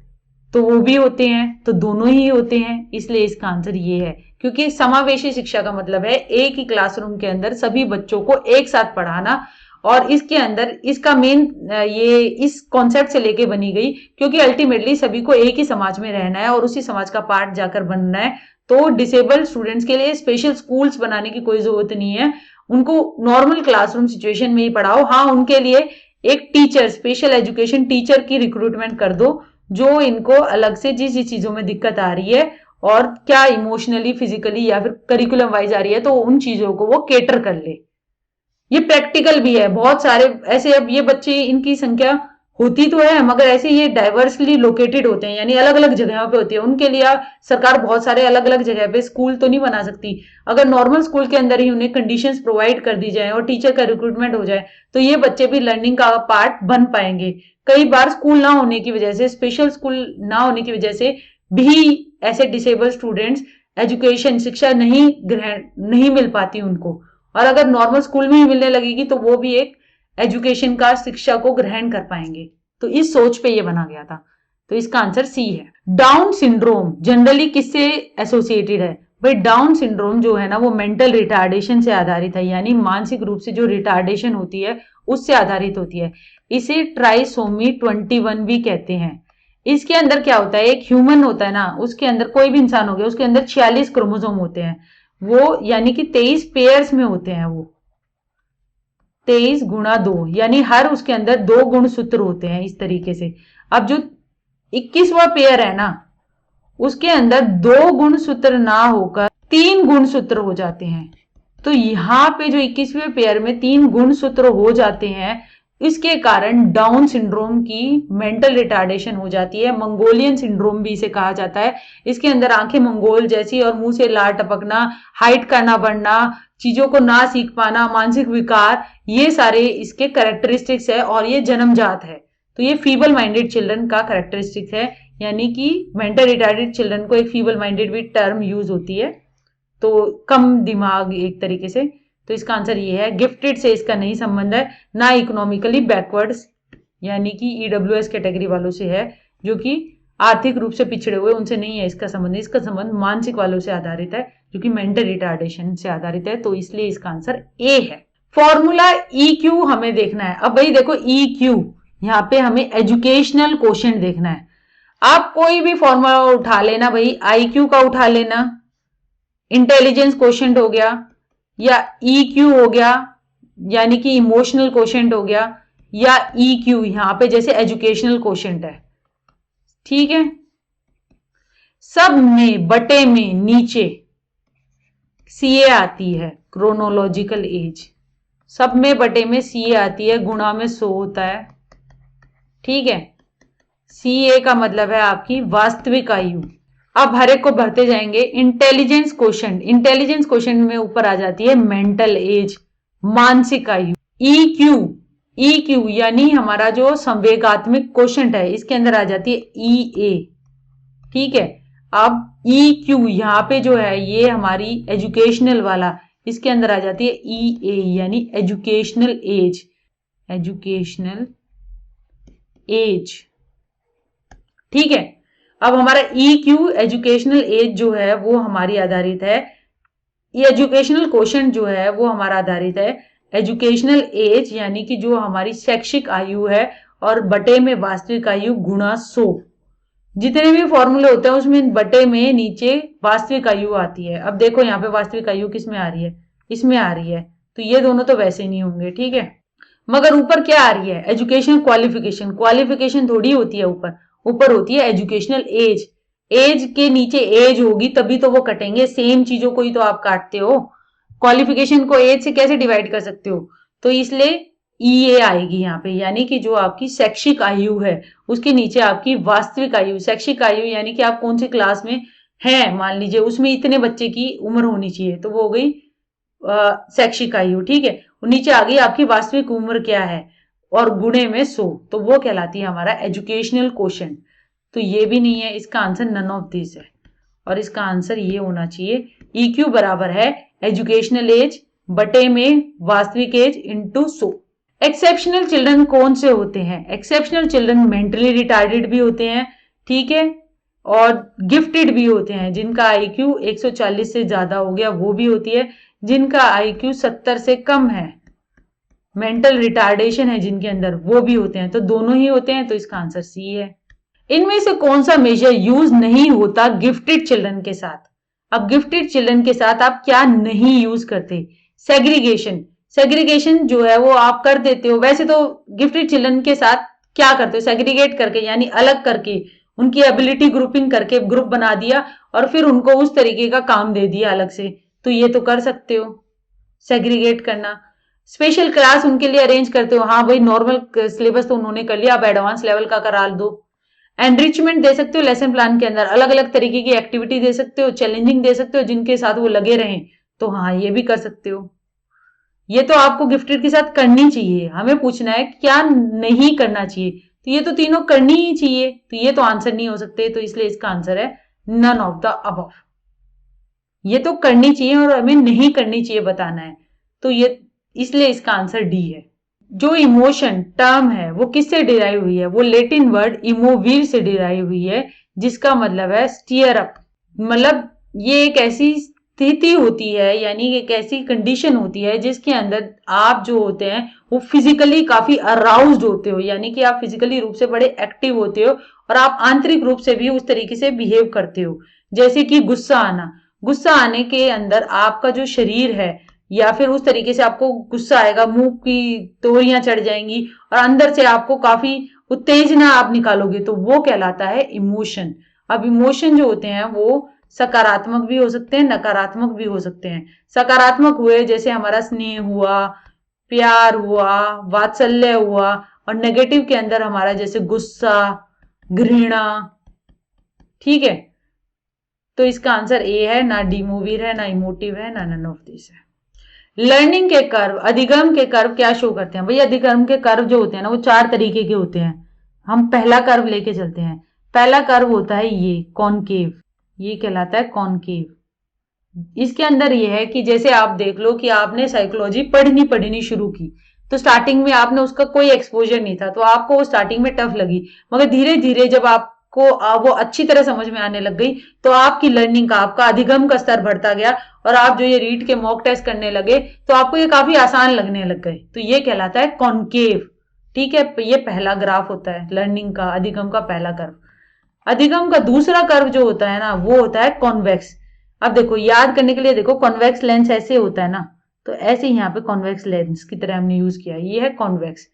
तो वो भी होते हैं, तो दोनों ही होते हैं, इसलिए इसका आंसर ये है। क्योंकि समावेशी शिक्षा का मतलब है एक ही क्लासरूम के अंदर सभी बच्चों को एक साथ पढ़ाना, और इसके अंदर इसका मेन ये इस कॉन्सेप्ट से लेके बनी गई, क्योंकि अल्टीमेटली सभी को एक ही समाज में रहना है और उसी समाज का पार्ट जाकर बनना है। तो डिसेबल्ड स्टूडेंट्स के लिए स्पेशल स्कूल्स बनाने की कोई जरूरत नहीं है, उनको नॉर्मल क्लासरूम सिचुएशन में ही पढ़ाओ। हाँ उनके लिए एक टीचर, स्पेशल एजुकेशन टीचर की रिक्रूटमेंट कर दो, जो इनको अलग से जिस जिस चीजों में दिक्कत आ रही है और क्या इमोशनली, फिजिकली या फिर करिकुलम वाइज आ रही है, तो उन चीजों को वो केटर कर ले। ये प्रैक्टिकल भी है, बहुत सारे ऐसे, अब ये बच्चे इनकी संख्या होती तो है मगर ऐसे ये डाइवर्सली लोकेटेड होते हैं, यानी अलग अलग जगहों पे होती है। उनके लिए सरकार बहुत सारे अलग अलग जगह पे स्कूल तो नहीं बना सकती। अगर नॉर्मल स्कूल के अंदर ही उन्हें कंडीशंस प्रोवाइड कर दी जाए और टीचर का रिक्रूटमेंट हो जाए, तो ये बच्चे भी लर्निंग का पार्ट बन पाएंगे। कई बार स्कूल ना होने की वजह से, स्पेशल स्कूल ना होने की वजह से भी ऐसे डिसेबल स्टूडेंट्स एजुकेशन, शिक्षा नहीं मिल पाती उनको, और अगर नॉर्मल स्कूल में ही मिलने लगेगी तो वो भी एक एजुकेशन का, शिक्षा को ग्रहण कर पाएंगे। तो इस सोच पे ये बना गया था, तो इसका आंसर सी है। डाउन सिंड्रोम जनरली किससे एसोसिएटेड है? भाई डाउन सिंड्रोम जो है ना वो मेंटल रिटार्डेशन से आधारित है, यानी मानसिक रूप से जो रिटार्डेशन होती है उससे आधारित होती है। इसे ट्राइसोमी 21 भी कहते हैं। इसके अंदर क्या होता है, एक ह्यूमन होता है ना, उसके अंदर कोई भी इंसान हो गया, उसके अंदर 46 क्रोमोसोम होते हैं, वो यानी कि 23 पेयर्स में होते हैं, वो 23 गुणा 2, यानी हर उसके अंदर 2 गुणसूत्र होते हैं इस तरीके से। अब जो 21वां पेयर है ना, उसके अंदर 2 गुणसूत्र ना होकर 3 गुणसूत्र हो जाते हैं। तो यहां पे जो 21वें पेयर में 3 गुणसूत्र हो जाते हैं, इसके कारण डाउन सिंड्रोम की मेंटल रिटार्डेशन हो जाती है। मंगोलियन सिंड्रोम भी इसे कहा जाता है। इसके अंदर आंखें मंगोल जैसी और मुंह से लार टपकना, हाइट का ना बढ़ना, चीजों को ना सीख पाना, मानसिक विकार, ये सारे इसके कैरेक्टरिस्टिक्स है और ये जन्मजात है। तो ये फीबल माइंडेड चिल्ड्रन का कैरेक्टरिस्टिक्स है, यानी कि मेंटल रिटार्डेड चिल्ड्रन को एक फीबल माइंडेड भी टर्म यूज होती है, तो कम दिमाग एक तरीके से। तो इसका आंसर ये है। गिफ्टेड से इसका नहीं संबंध है, ना इकोनॉमिकली बैकवर्ड्स यानी कि ईडब्ल्यूएस कैटेगरी वालों से है, जो कि आर्थिक रूप से पिछड़े हुए, उनसे नहीं है इसका संबंध। इसका संबंध मानसिक वालों से आधारित है, जो कि मेंटल रिटार्डेशन से आधारित है। तो इसलिए इसका आंसर ए है। फॉर्मूला EQ हमें देखना है। अब भाई देखो EQ, यहाँ पे हमें एजुकेशनल क्वोशिएंट देखना है। आप कोई भी फॉर्मूला उठा लेना भाई, IQ का उठा लेना, इंटेलिजेंस क्वोशिएंट हो गया, या EQ हो गया यानी कि इमोशनल क्वोशिएंट हो गया, या EQ यहां पे जैसे एजुकेशनल क्वोशिएंट है, ठीक है। सब में बटे में नीचे CA आती है, क्रोनोलॉजिकल एज। सब में बटे में CA आती है, गुणा में 100 होता है, ठीक है। CA का मतलब है आपकी वास्तविक आयु। अब हर एक को भरते जाएंगे। इंटेलिजेंस क्वोशिएंट, इंटेलिजेंस क्वोशिएंट में ऊपर आ जाती है मेंटल एज, मानसिक आयु। EQ यानी हमारा जो संवेगात्मक क्वोशिएंट है, इसके अंदर आ जाती है EA, ठीक है। अब EQ यहां पे जो है ये हमारी एजुकेशनल वाला, इसके अंदर आ जाती है EA यानी एजुकेशनल एज, एजुकेशनल एज, ठीक है। अब हमारा EQ एजुकेशनल एज जो है वो हमारी आधारित है, ये एजुकेशनल क्वोशिएंट जो है वो हमारा आधारित है एजुकेशनल एज यानी कि जो हमारी शैक्षिक आयु है, और बटे में वास्तविक आयु गुणा 100। जितने भी फॉर्मूले होते हैं उसमें बटे में नीचे वास्तविक आयु आती है। अब देखो यहाँ पे वास्तविक आयु किस में आ रही है, इसमें आ रही है, तो ये दोनों तो वैसे नहीं होंगे, ठीक है। मगर ऊपर क्या आ रही है, एजुकेशनल क्वालिफिकेशन। क्वालिफिकेशन थोड़ी होती है ऊपर, ऊपर होती है एजुकेशनल एज। एज के नीचे एज होगी तभी तो वो कटेंगे, सेम चीजों को ही तो आप काटते हो। क्वालिफिकेशन को एज से कैसे डिवाइड कर सकते हो, तो इसलिए EA आएगी यहाँ पे, यानी कि जो आपकी शैक्षिक आयु है उसके नीचे आपकी वास्तविक आयु। शैक्षिक आयु यानी कि आप कौन सी क्लास में हैं, मान लीजिए उसमें इतने बच्चे की उम्र होनी चाहिए, तो वो हो गई शैक्षिक आयु, ठीक है। नीचे आ गई आपकी वास्तविक उम्र क्या है, और गुणे में 100, तो वो कहलाती है हमारा एजुकेशनल क्वोशिएंट। तो ये भी नहीं है, इसका आंसर नन ऑफ दिस है, और इसका आंसर ये होना चाहिए EQ बराबर है एजुकेशनल एज बटे में वास्तविक एज इंटू 100। एक्सेप्शनल चिल्ड्रन कौन से होते हैं, एक्सेप्शनल चिल्ड्रन मेंटली रिटार्डेड भी होते हैं, ठीक है, और गिफ्टेड भी होते हैं। जिनका IQ 140 से ज्यादा हो गया वो भी होती है, जिनका IQ 70 से कम है, मेंटल रिटार्डेशन है जिनके अंदर, वो भी होते हैं। तो दोनों ही होते हैं, तो इसका आंसर C है। इनमें से कौन सा मेजर यूज नहीं होता गिफ्टेड चिल्ड्रन के साथ। अब गिफ्टेड चिल्ड्रन के साथ आप क्या नहीं यूज करते, सेग्रीगेशन। सेग्रीगेशन जो है वो आप कर देते हो, वैसे तो गिफ्टेड चिल्ड्रन के साथ क्या करते हो, सेग्रीगेट करके यानी अलग करके उनकी एबिलिटी ग्रुपिंग करके ग्रुप बना दिया और फिर उनको उस तरीके का काम दे दिया अलग से, तो ये तो कर सकते हो सेग्रीगेट करना। स्पेशल क्लास उनके लिए अरेंज करते हो, हाँ भाई नॉर्मल सिलेबस तो उन्होंने कर लिया, अब एडवांस लेवल का करा दो। एनरिचमेंट दे सकते हो लेसन प्लान के अंदर, अलग अलग तरीके की एक्टिविटी दे सकते हो, चैलेंजिंग दे सकते हो जिनके साथ वो लगे रहें, तो हाँ ये भी कर सकते हो। ये तो आपको गिफ्टेड के साथ करनी चाहिए, हमें पूछना है क्या नहीं करना चाहिए, तो ये तो तीनों करनी ही चाहिए, तो ये तो आंसर नहीं हो सकते, तो इसलिए इसका आंसर है नन ऑफ द अबव। ये तो करनी चाहिए और हमें नहीं करनी चाहिए बताना है, तो ये इसलिए इसका आंसर डी है। जो इमोशन टर्म है वो किससे डिराइव हुई है, वो लेटिन वर्ड इमोवीर से डिराइव हुई है, जिसका मतलब है स्टीयर अप, मतलब ये एक ऐसी स्थिति होती है, यानी एक ऐसी कंडीशन होती है जिसके अंदर आप जो होते हैं वो फिजिकली काफी अराउज्ड होते हो, यानी कि आप फिजिकली रूप से बड़े एक्टिव होते हो और आप आंतरिक रूप से भी उस तरीके से बिहेव करते हो। जैसे कि गुस्सा आना, गुस्सा आने के अंदर आपका जो शरीर है या फिर उस तरीके से आपको गुस्सा आएगा, मुंह की तोरियां चढ़ जाएंगी और अंदर से आपको काफी उत्तेजना आप निकालोगे, तो वो कहलाता है इमोशन। अब इमोशन जो होते हैं वो सकारात्मक भी हो सकते हैं, नकारात्मक भी हो सकते हैं। सकारात्मक हुए जैसे हमारा स्नेह हुआ, प्यार हुआ, वात्सल्य हुआ, और नेगेटिव के अंदर हमारा जैसे गुस्सा, घृणा। ठीक है, तो इसका आंसर ए है, ना डिमोविर है, ना इमोटिव है, ना नन ऑफ दिस है। लर्निंग के कर्व, अधिगम के कर्व क्या शो करते हैं? भाई अधिगम के कर्व जो होते हैं ना वो 4 तरीके के होते हैं। हम पहला कर्व लेके चलते हैं। पहला कर्व होता है ये कॉनकेव, ये कहलाता है कॉनकेव। इसके अंदर ये है कि जैसे आप देख लो कि आपने साइकोलॉजी पढ़नी शुरू की, तो स्टार्टिंग में आपने उसका कोई एक्सपोजर नहीं था, तो आपको वो स्टार्टिंग में टफ लगी, मगर धीरे धीरे जब आपको वो अच्छी तरह समझ में आने लग गई, तो आपकी लर्निंग का, आपका अधिगम का स्तर बढ़ता गया और आप जो ये रीड के मॉक टेस्ट करने लगे तो आपको ये काफी आसान लगने लग गए, तो ये कहलाता है कॉनकेव। ठीक है, ये पहला ग्राफ होता है लर्निंग का, अधिगम का पहला कर्व। अधिगम का दूसरा कर्व जो होता है ना वो होता है कॉन्वेक्स। अब देखो, याद करने के लिए देखो, कॉन्वेक्स लेंस ऐसे होता है ना, तो ऐसे यहाँ पे कॉन्वेक्स लेंस की तरह हमने यूज किया, ये है कॉन्वेक्स।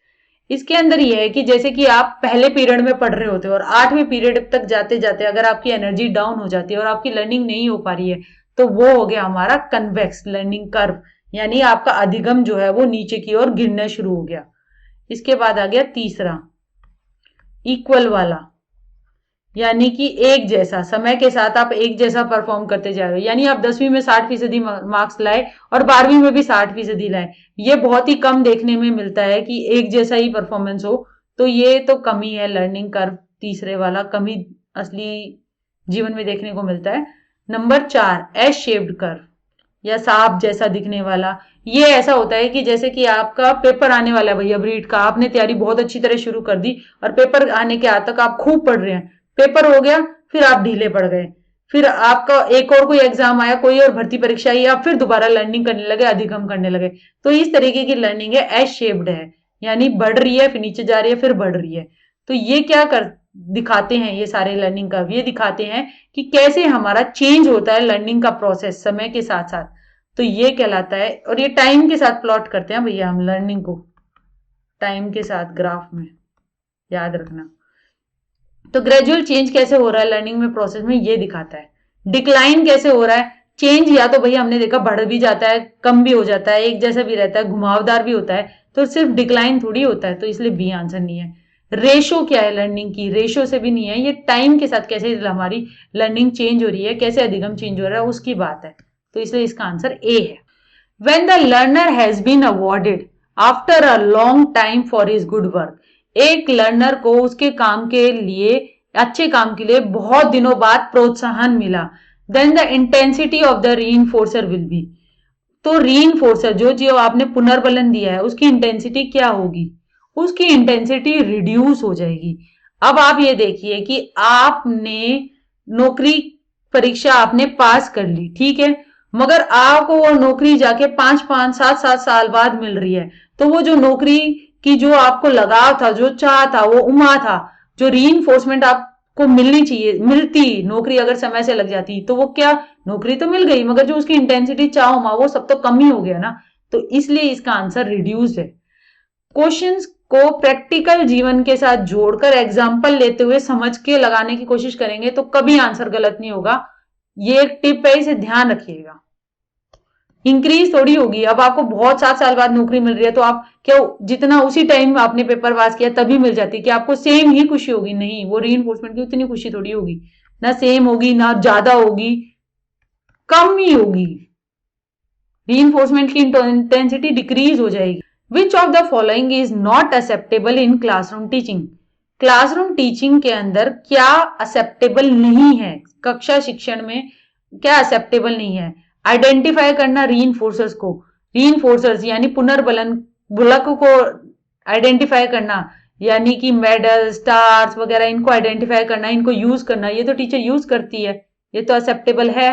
इसके अंदर ये है कि जैसे कि आप पहले पीरियड में पढ़ रहे होते हो और 8वें पीरियड तक जाते जाते अगर आपकी एनर्जी डाउन हो जाती है और आपकी लर्निंग नहीं हो पा रही है, तो वो हो गया हमारा कन्वेक्स लर्निंग कर्व, यानी आपका अधिगम जो है वो नीचे की ओर गिरना शुरू हो गया। इसके बाद आ गया तीसरा, इक्वल वाला, यानी कि एक जैसा, समय के साथ आप एक जैसा परफॉर्म करते जा रहे हो, यानी आप 10वीं में 60% मार्क्स लाए और 12वीं में भी 60% लाए। ये बहुत ही कम देखने में मिलता है कि एक जैसा ही परफॉर्मेंस हो, तो ये तो कमी है लर्निंग कर्व, तीसरे वाला कमी असली जीवन में देखने को मिलता है। नंबर 4, एस शेप्ड कर्व या सांप जैसा दिखने वाला। ये ऐसा होता है कि जैसे कि आपका पेपर आने वाला है भैया ब्रीड का, आपने तैयारी बहुत अच्छी तरह शुरू कर दी और पेपर आने के आज तक आप खूब पढ़ रहे हैं, पेपर हो गया फिर आप ढीले पड़ गए, फिर आपका एक और कोई एग्जाम आया, कोई और भर्ती परीक्षा आई, आप फिर दोबारा लर्निंग करने लगे, अधिगम करने लगे, तो इस तरीके की लर्निंग है, एस शेप्ड है, यानी बढ़ रही है फिर नीचे जा रही है फिर बढ़ रही है। तो ये क्या कर दिखाते हैं, ये सारे लर्निंग का ये दिखाते हैं कि कैसे हमारा चेंज होता है लर्निंग का प्रोसेस समय के साथ साथ, तो ये कहलाता है। और ये टाइम के साथ प्लॉट करते हैं भैया हम लर्निंग को, टाइम के साथ ग्राफ में, याद रखना। तो ग्रेजुअल चेंज कैसे हो रहा है लर्निंग में प्रोसेस में, ये दिखाता है। डिक्लाइन कैसे हो रहा है, चेंज या तो भैया हमने देखा बढ़ भी जाता है, कम भी हो जाता है, एक जैसा भी रहता है, घुमावदार भी होता है, तो सिर्फ डिक्लाइन थोड़ी होता है, तो इसलिए बी आंसर नहीं है। रेशो क्या है लर्निंग की, रेशो से भी नहीं है, ये टाइम के साथ कैसे हमारी लर्निंग चेंज हो रही है, कैसे अधिगम चेंज हो रहा है उसकी बात है, तो इसलिए इसका आंसर ए है। When the learner has been awarded after a long time for his good work, एक लर्नर को उसके काम के लिए, अच्छे काम के लिए बहुत दिनों बाद प्रोत्साहन मिला, then the intensity of the reinforcer will be, तो रीइंफोर्सर जो जो आपने पुनर्बलन दिया है उसकी इंटेंसिटी क्या होगी, उसकी इंटेंसिटी रिड्यूस हो जाएगी। अब आप ये देखिए कि आपने नौकरी परीक्षा आपने पास कर ली, ठीक है, मगर आपको वो नौकरी जाके 5-5, 7-7 साल बाद मिल रही है, तो वो जो नौकरी की जो आपको लगाव था, जो चाह था, वो उम्मीद था, जो रीइंफोर्समेंट आपको मिलनी चाहिए, मिलती नौकरी अगर समय से लग जाती, तो वो क्या, नौकरी तो मिल गई मगर जो उसकी इंटेंसिटी चाहो मां वो सब तो कम ही हो गया ना, तो इसलिए इसका आंसर रिड्यूस है। क्वेश्चंस को प्रैक्टिकल जीवन के साथ जोड़कर एग्जाम्पल लेते हुए समझ के लगाने की कोशिश करेंगे तो कभी आंसर गलत नहीं होगा, ये एक टिप है, इसे ध्यान रखिएगा। इंक्रीज थोड़ी होगी, अब आपको बहुत 7 साल बाद नौकरी मिल रही है तो आप क्या जितना उसी टाइम आपने पेपर पास किया तभी मिल जाती है कि आपको सेम ही खुशी होगी, नहीं, वो रीइंफोर्समेंट की उतनी खुशी थोड़ी होगी, ना सेम होगी ना ज्यादा होगी, कम ही होगी, रीइंफोर्समेंट की इंटेंसिटी डिक्रीज हो जाएगी। Which of the following is not acceptable in classroom teaching, classroom teaching के अंदर क्या एक्सेप्टेबल नहीं है, कक्षा शिक्षण में क्या एक्सेप्टेबल नहीं है। आइडेंटिफाई करना रीइंफोर्सर्स को, रीइंफोर्सर्स यानी पुनर्बलन बुलक को आइडेंटिफाई करना, यानी कि मेडल स्टार्स वगैरह इनको आइडेंटिफाई करना, इनको यूज करना, ये तो टीचर यूज करती है, ये तो एक्सेप्टेबल है।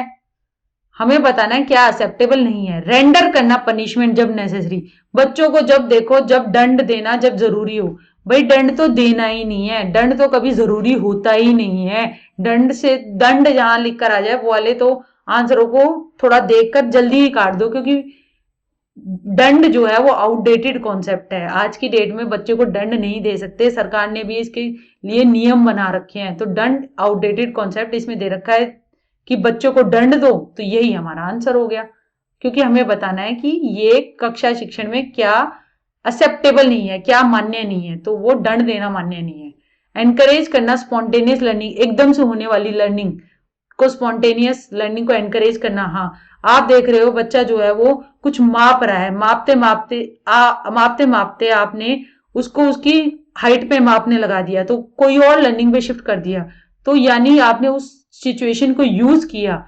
हमें बताना है क्या एक्सेप्टेबल नहीं है। रेंडर करना पनिशमेंट जब नेसेसरी, बच्चों को जब देखो जब दंड देना जब जरूरी हो। भाई दंड तो देना ही नहीं है, दंड तो कभी जरूरी होता ही नहीं है। दंड जहां लिख कर आ जाए वो वाले तो आंसरों को थोड़ा देखकर जल्दी ही काट दो, क्योंकि दंड जो है वो आउटडेटेड कॉन्सेप्ट है। आज की डेट में बच्चे को दंड नहीं दे सकते, सरकार ने भी इसके लिए नियम बना रखे हैं। तो दंड आउटडेटेड कॉन्सेप्ट इसमें दे रखा है कि बच्चों को दंड दो, तो यही हमारा आंसर हो गया। क्योंकि हमें बताना है कि ये कक्षा शिक्षण में क्या एक्सेप्टेबल नहीं है, क्या मान्य नहीं है, तो वो दंड देना मान्य नहीं है। एनकरेज करना स्पॉन्टेनियस लर्निंग, एकदम से होने वाली लर्निंग को, स्पॉन्टेनियस लर्निंग को एनकरेज करना। हाँ, आप देख रहे हो बच्चा जो है वो कुछ माप रहा है, मापते मापते आपने उसको उसकी हाइट पे मापने लगा दिया, तो कोई और लर्निंग पे शिफ्ट कर दिया, तो यानी आपने उस सिचुएशन को यूज किया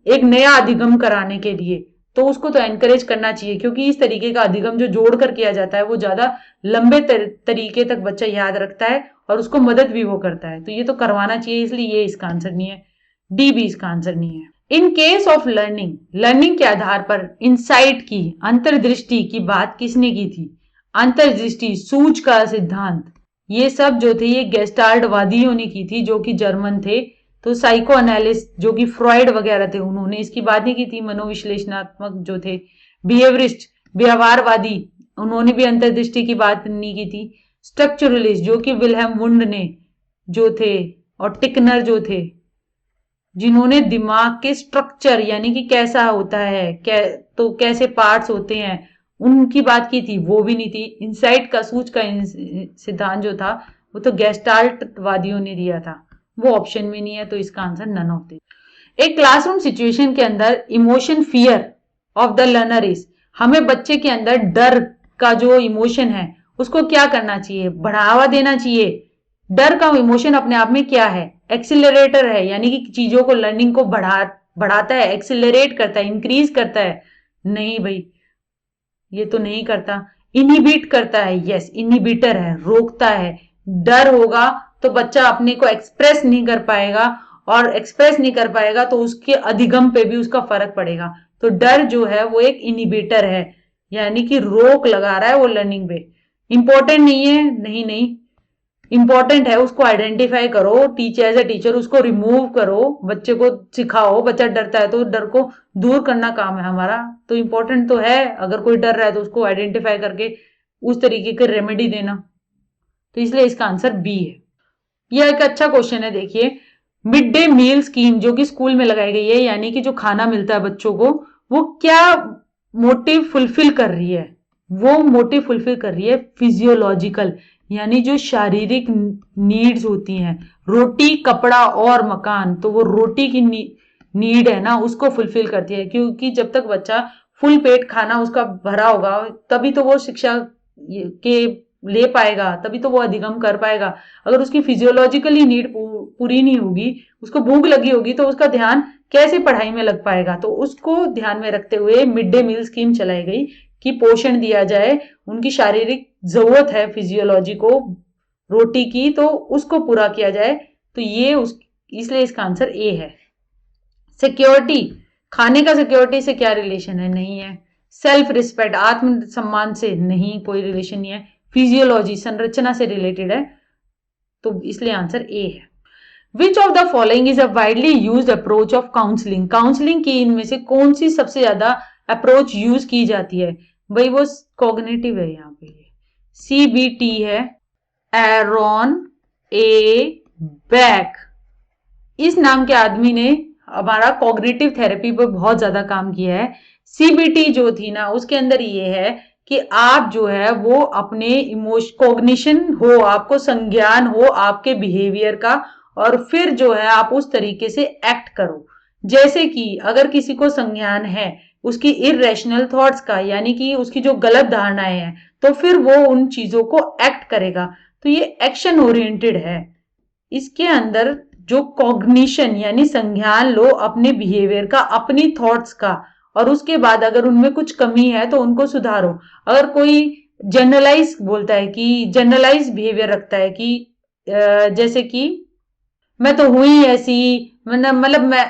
एक नया अधिगम कराने के लिए, तो उसको तो एनकरेज करना चाहिए। क्योंकि इस तरीके का अधिगम जो जोड़ कर किया जाता है वो ज्यादा लंबे तरीके तक बच्चा याद रखता है और उसको मदद भी वो करता है, तो ये तो करवाना चाहिए, इसलिए ये इसका आंसर नहीं है। डी भी इसका आंसर नहीं है। In case of learning, learning के आधार पर इनसाइट की, अंतर्दृष्टि की बात किसने की थी? अंतर्दृष्टि, सूझ का सिद्धांत, ये सब जो थे ये गेस्टाल्ट वादियों ने की थी, जो कि जर्मन थे। तो साइको एनालिस्ट जो कि फ्रॉइड वगैरह थे, उन्होंने इसकी बात नहीं की थी। मनोविश्लेषणात्मक जो थे, बिहेवियरिस्ट, व्यवहारवादी, उन्होंने भी अंतर्दृष्टि की बात नहीं की थी। स्ट्रक्चरलिस्ट जो कि विल्हेम वुंड ने जो थे, और टिकनर जो थे, जिन्होंने दिमाग के स्ट्रक्चर यानी कि कैसा होता है, तो कैसे पार्ट्स होते हैं, उनकी बात की थी, वो भी नहीं थी। इंसाइट का, सूझ का सिद्धांत जो था वो तो गेस्टाल्ट वादियों ने दिया था, वो ऑप्शन में नहीं है, तो इसका आंसर नन ऑफ द। एक क्लासरूम सिचुएशन के अंदर emotion fear of the learner is, हमें बच्चे के अंदर डर का जो इमोशन है उसको क्या करना चाहिए? बढ़ावा देना चाहिए। डर का इमोशन अपने आप में क्या है? एक्सिलरेटर है, यानी कि चीजों को, लर्निंग को बढ़ाता है, एक्सिलरेट करता है, इंक्रीज करता है। नहीं भाई, ये तो नहीं करता। इनहिबिट करता है, यस, इनहिबिटर है, रोकता है। डर होगा तो बच्चा अपने को एक्सप्रेस नहीं कर पाएगा, और एक्सप्रेस नहीं कर पाएगा तो उसके अधिगम पे भी उसका फर्क पड़ेगा। तो डर जो है वो एक इनहिबिटर है, यानी कि रोक लगा रहा है वो लर्निंग पे। इंपॉर्टेंट नहीं है, नहीं नहीं, इंपॉर्टेंट है, उसको आइडेंटिफाई करो, टीचर एज ए टीचर उसको रिमूव करो, बच्चे को सिखाओ। बच्चा डरता है तो डर को दूर करना काम है हमारा, तो इंपॉर्टेंट तो है। अगर कोई डर रहा है तो उसको आइडेंटिफाई करके उस तरीके की रेमेडी देना, तो इसलिए इसका आंसर बी है। यह एक अच्छा क्वेश्चन है, देखिए। मिड डे मील स्कीम जो कि स्कूल में लगाई गई है, यानी कि जो खाना मिलता है बच्चों को, वो क्या मोटिव फुलफिल कर रही है? वो मोटिव फुलफिल कर रही है फिजियोलॉजिकल, यानी जो शारीरिक नीड्स होती हैं, रोटी, कपड़ा और मकान, तो वो रोटी की नीड है ना, उसको फुलफिल करती है। क्योंकि जब तक बच्चा फुल पेट खाना उसका भरा होगा, तभी तो वो शिक्षा के ले पाएगा, तभी तो वो अधिगम कर पाएगा। अगर उसकी फिजियोलॉजिकली नीड पूरी नहीं होगी, उसको भूख लगी होगी, तो उसका ध्यान कैसे पढ़ाई में लग पाएगा? तो उसको ध्यान में रखते हुए मिड डे मील स्कीम चलाई गई कि पोषण दिया जाए, उनकी शारीरिक जरूरत है फिजियोलॉजी को रोटी की, तो उसको पूरा किया जाए। तो ये इसलिए इसका आंसर ए है। सिक्योरिटी, खाने का सिक्योरिटी से क्या रिलेशन है? नहीं है। सेल्फ रिस्पेक्ट, आत्मसम्मान से नहीं, कोई रिलेशन नहीं है। फिजियोलॉजी, संरचना से रिलेटेड है, तो इसलिए आंसर ए है। Which of the following is a widely used approach of counselling, counselling की इनमें से कौन सी सबसे ज्यादा अप्रोच यूज की जाती है? भाई वो कॉग्निटिव है, यहाँ पे CBT है, एरॉन ए बैक, इस नाम के आदमी ने हमारा कॉग्निटिव थेरेपी पर बहुत ज्यादा काम किया है। CBT जो थी ना, उसके अंदर ये है कि आप जो है वो अपने कॉग्निशन हो, आपको संज्ञान हो आपके बिहेवियर का, और फिर जो है आप उस तरीके से एक्ट करो। जैसे कि अगर किसी को संज्ञान है उसकी इरेशनल थॉट्स का, यानी कि उसकी जो गलत धारणाएं हैं, तो फिर वो उन चीजों को एक्ट करेगा। तो ये एक्शन ओरिएंटेड है। इसके अंदर जो कॉग्निशन यानी संज्ञान लो अपने बिहेवियर का, अपनी थॉट्स का, और उसके बाद अगर उनमें कुछ कमी है तो उनको सुधारो। अगर कोई जनरलाइज बोलता है कि जनरलाइज बिहेवियर रखता है कि जैसे कि मैं तो हुई ऐसी, मतलब मैं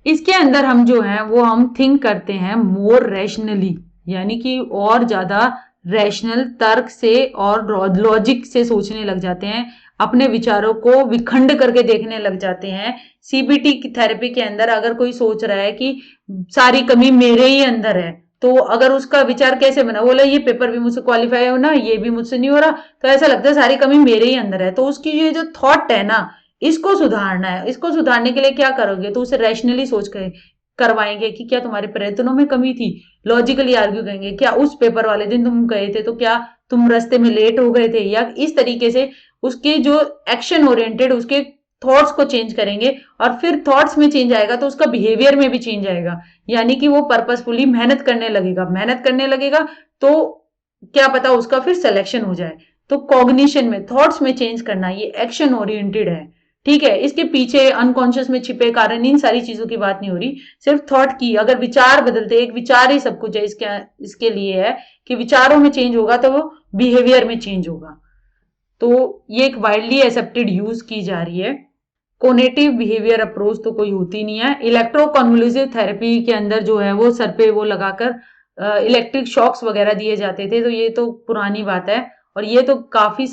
इसके अंदर हम जो है वो हम थिंक करते हैं मोर रैशनली, यानी कि और ज्यादा रैशनल तर्क से और लॉजिक से सोचने लग जाते हैं, अपने विचारों को विखंड करके देखने लग जाते हैं। सीबीटी की थेरेपी के अंदर अगर कोई सोच रहा है कि सारी कमी मेरे ही अंदर है, तो अगर उसका विचार कैसे बना, बोला ये पेपर भी मुझसे क्वालिफाई होना, ये भी मुझसे नहीं हो रहा, तो ऐसा लगता है सारी कमी मेरे ही अंदर है। तो उसकी ये जो थॉट है ना, इसको सुधारना है। इसको सुधारने के लिए क्या करोगे, तो उसे रैशनली सोच कर करवाएंगे कि क्या तुम्हारे प्रयत्नों में कमी थी, लॉजिकली आर्ग्यू करेंगे, क्या उस पेपर वाले दिन तुम गए थे तो क्या तुम रास्ते में लेट हो गए थे, या इस तरीके से उसके जो एक्शन ओरिएंटेड उसके थॉट्स को चेंज करेंगे। और फिर थॉट्स में चेंज आएगा तो उसका बिहेवियर में भी चेंज आएगा, यानी कि वो पर्पसफुली मेहनत करने लगेगा। मेहनत करने लगेगा तो क्या पता उसका फिर सिलेक्शन हो जाए। तो कॉग्निशन में, थॉट्स में चेंज करना, ये एक्शन ओरिएंटेड है। ठीक है, इसके पीछे अनकॉन्शियस में छिपे कारण, इन सारी चीजों की बात नहीं हो रही, सिर्फ थॉट की। अगर विचार बदलते, एक विचार ही सब कुछ है, इसके लिए है कि विचारों में चेंज होगा तो वो बिहेवियर में चेंज होगा। तो ये एक वाइडली एक्सेप्टेड यूज की जा रही है। कोनेटिव बिहेवियर अप्रोच तो कोई होती नहीं है। इलेक्ट्रो कन्वोल्यूसिव थेरेपी के अंदर जो है वो सर पे वो लगाकर इलेक्ट्रिक शॉक्स वगैरह दिए जाते थे, तो ये तो पुरानी बात है। और ये तो काफी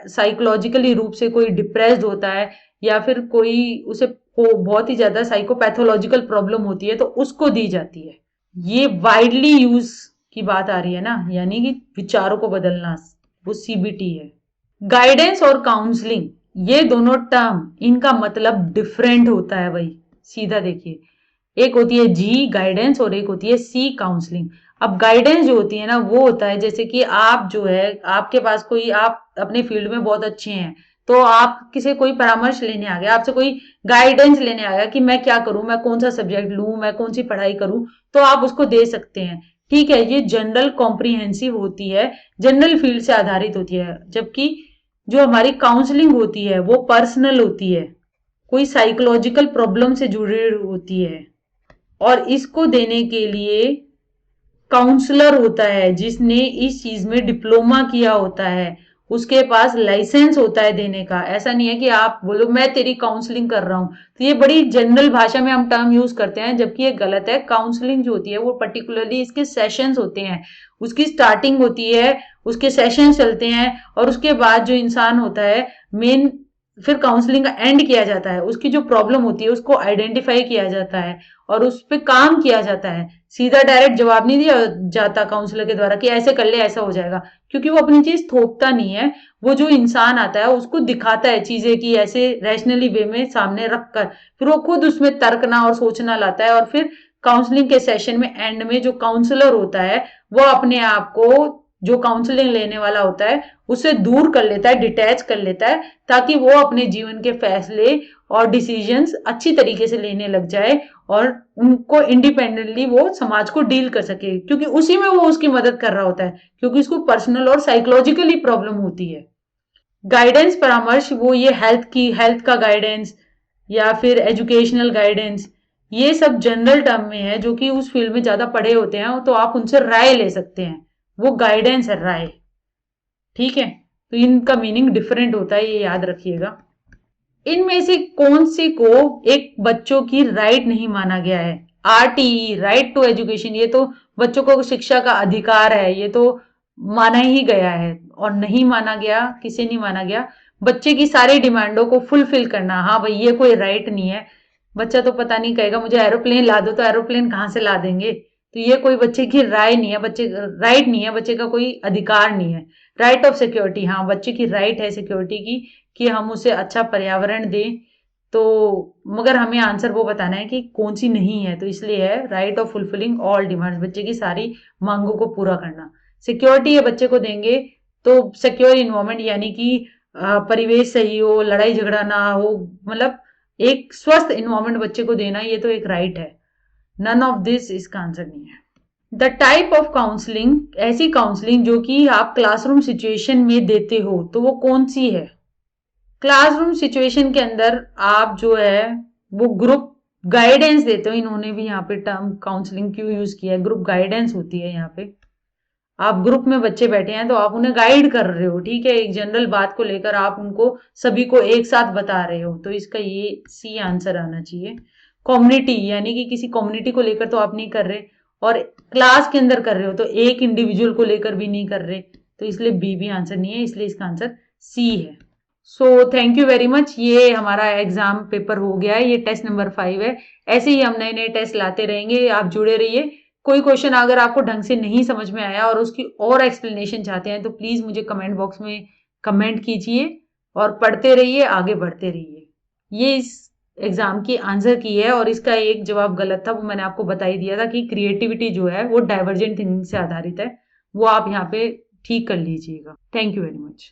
साइकोलॉजिकली रूप से कोई डिप्रेस्ड होता है, या फिर कोई उसे को बहुत ही ज्यादा साइकोपैथोलॉजिकल प्रॉब्लम होती है, तो उसको दी जाती है। ये वाइडली यूज की बात आ रही है ना, यानी कि विचारों को बदलना, वो सीबीटी है। गाइडेंस और काउंसलिंग, ये दोनों टर्म, इनका मतलब डिफरेंट होता है भाई। सीधा देखिए, एक होती है जी गाइडेंस और एक होती है सी काउंसलिंग। अब गाइडेंस जो होती है ना, वो होता है जैसे कि आप जो है, आपके पास कोई, आप अपने फील्ड में बहुत अच्छे हैं, तो आप किसी कोई परामर्श लेने आ गया, आपसे कोई गाइडेंस लेने आ गया कि मैं क्या करूं, मैं कौन सा सब्जेक्ट लूं, मैं कौन सी पढ़ाई करूं, तो आप उसको दे सकते हैं। ठीक है, ये जनरल कॉम्प्रिहेंसिव होती है, जनरल फील्ड से आधारित होती है। जबकि जो हमारी काउंसलिंग होती है वो पर्सनल होती है, कोई साइकोलॉजिकल प्रॉब्लम से जुड़ी होती है। और इसको देने के लिए काउंसलर होता है जिसने इस चीज में डिप्लोमा किया होता है, उसके पास लाइसेंस होता है देने का। ऐसा नहीं है कि आप बोलो मैं तेरी काउंसलिंग कर रहा हूं, तो ये बड़ी जनरल भाषा में हम टर्म यूज करते हैं, जबकि ये गलत है। काउंसलिंग जो होती है वो पर्टिकुलरली इसके सेशंस होते हैं, उसकी स्टार्टिंग होती है, उसके सेशन चलते हैं, और उसके बाद जो इंसान होता है मेन, फिर काउंसलिंग का एंड किया जाता है, उसकी जो प्रॉब्लम होती है उसको आइडेंटिफाई किया जाता है और उस पर काम किया जाता है। सीधा डायरेक्ट जवाब नहीं दिया जाता काउंसलर के द्वारा कि ऐसे कर ले ऐसा हो जाएगा, क्योंकि वो अपनी चीज थोपता नहीं है। वो जो इंसान आता है उसको दिखाता है चीजें की ऐसे रैशनली वे में सामने रखकर, फिर वो खुद उसमें तर्कना और सोचना लाता है। और फिर काउंसलिंग के सेशन में एंड में जो काउंसलर होता है वो अपने आप को, जो काउंसलिंग लेने वाला होता है, उससे दूर कर लेता है, डिटैच कर लेता है, ताकि वो अपने जीवन के फैसले और डिसीजंस अच्छी तरीके से लेने लग जाए और उनको इंडिपेंडेंटली वो समाज को डील कर सके, क्योंकि उसी में वो उसकी मदद कर रहा होता है, क्योंकि उसको पर्सनल और साइकोलॉजिकली प्रॉब्लम होती है। गाइडेंस परामर्श, वो ये हेल्थ का गाइडेंस या फिर एजुकेशनल गाइडेंस, ये सब जनरल टर्म में है, जो कि उस फील्ड में ज्यादा पढ़े होते हैं, तो आप उनसे राय ले सकते हैं। वो गाइडेंस है, राय। ठीक है, तो इनका मीनिंग डिफरेंट होता है, ये याद रखिएगा। इनमें से कौन सी को एक बच्चों की राइट नहीं माना गया है? आरटीई, राइट टू एजुकेशन, ये तो बच्चों को शिक्षा का अधिकार है, ये तो माना ही गया है। और नहीं माना गया, किसे नहीं माना गया? बच्चे की सारी डिमांडों को फुलफिल करना। हाँ भाई, ये कोई राइट नहीं है। बच्चा तो पता नहीं कहेगा मुझे एरोप्लेन ला दो, तो एरोप्लेन कहाँ से ला देंगे? तो ये कोई बच्चे की राय नहीं है, बच्चे राइट नहीं है, बच्चे का कोई अधिकार नहीं है। राइट ऑफ सिक्योरिटी, हाँ बच्चे की राइट है सिक्योरिटी की, कि हम उसे अच्छा पर्यावरण दें। तो मगर हमें आंसर वो बताना है कि कौन सी नहीं है, तो इसलिए है right of fulfilling all demands, बच्चे की सारी मांगों को पूरा करना। सिक्योरिटी है बच्चे को देंगे तो सिक्योर इन्वायरमेंट, यानी कि परिवेश सही हो, लड़ाई झगड़ा ना हो, मतलब एक स्वस्थ इन्वायरमेंट बच्चे को देना, ये तो एक राइट है। नन ऑफ दिस इसका आंसर नहीं है। द टाइप ऑफ काउंसलिंग, ऐसी काउंसलिंग जो कि आप क्लासरूम सिचुएशन में देते हो, तो वो कौन सी है? क्लासरूम सिचुएशन के अंदर आप जो है वो ग्रुप गाइडेंस देते हो। इन्होंने भी यहाँ पे टर्म काउंसलिंग क्यों यूज किया है? ग्रुप गाइडेंस होती है यहाँ पे। आप ग्रुप में बच्चे बैठे हैं तो आप उन्हें गाइड कर रहे हो, ठीक है, एक जनरल बात को लेकर आप उनको सभी को एक साथ बता रहे हो, तो इसका ये सी आंसर आना चाहिए। कम्युनिटी यानी कि किसी कम्युनिटी को लेकर तो आप नहीं कर रहे, और क्लास के अंदर कर रहे हो तो एक इंडिविजुअल को लेकर भी नहीं कर रहे, तो इसलिए बी भी आंसर नहीं है, इसलिए इसका आंसर सी है। So thank you very much. ये हमारा एग्जाम पेपर हो गया है, ये टेस्ट नंबर 5 है। ऐसे ही हम नए नए टेस्ट लाते रहेंगे, आप जुड़े रहिए। कोई क्वेश्चन अगर आपको ढंग से नहीं समझ में आया और उसकी और एक्सप्लेनेशन चाहते हैं तो प्लीज मुझे कमेंट बॉक्स में कमेंट कीजिए, और पढ़ते रहिए, आगे बढ़ते रहिए। ये इस एग्जाम की आंसर की है, और इसका एक जवाब गलत था, वो मैंने आपको बता ही दिया था कि क्रिएटिविटी जो है वो डाइवर्जेंट थिंकिंग से आधारित है, वो आप यहाँ पे ठीक कर लीजिएगा। Thank you very much.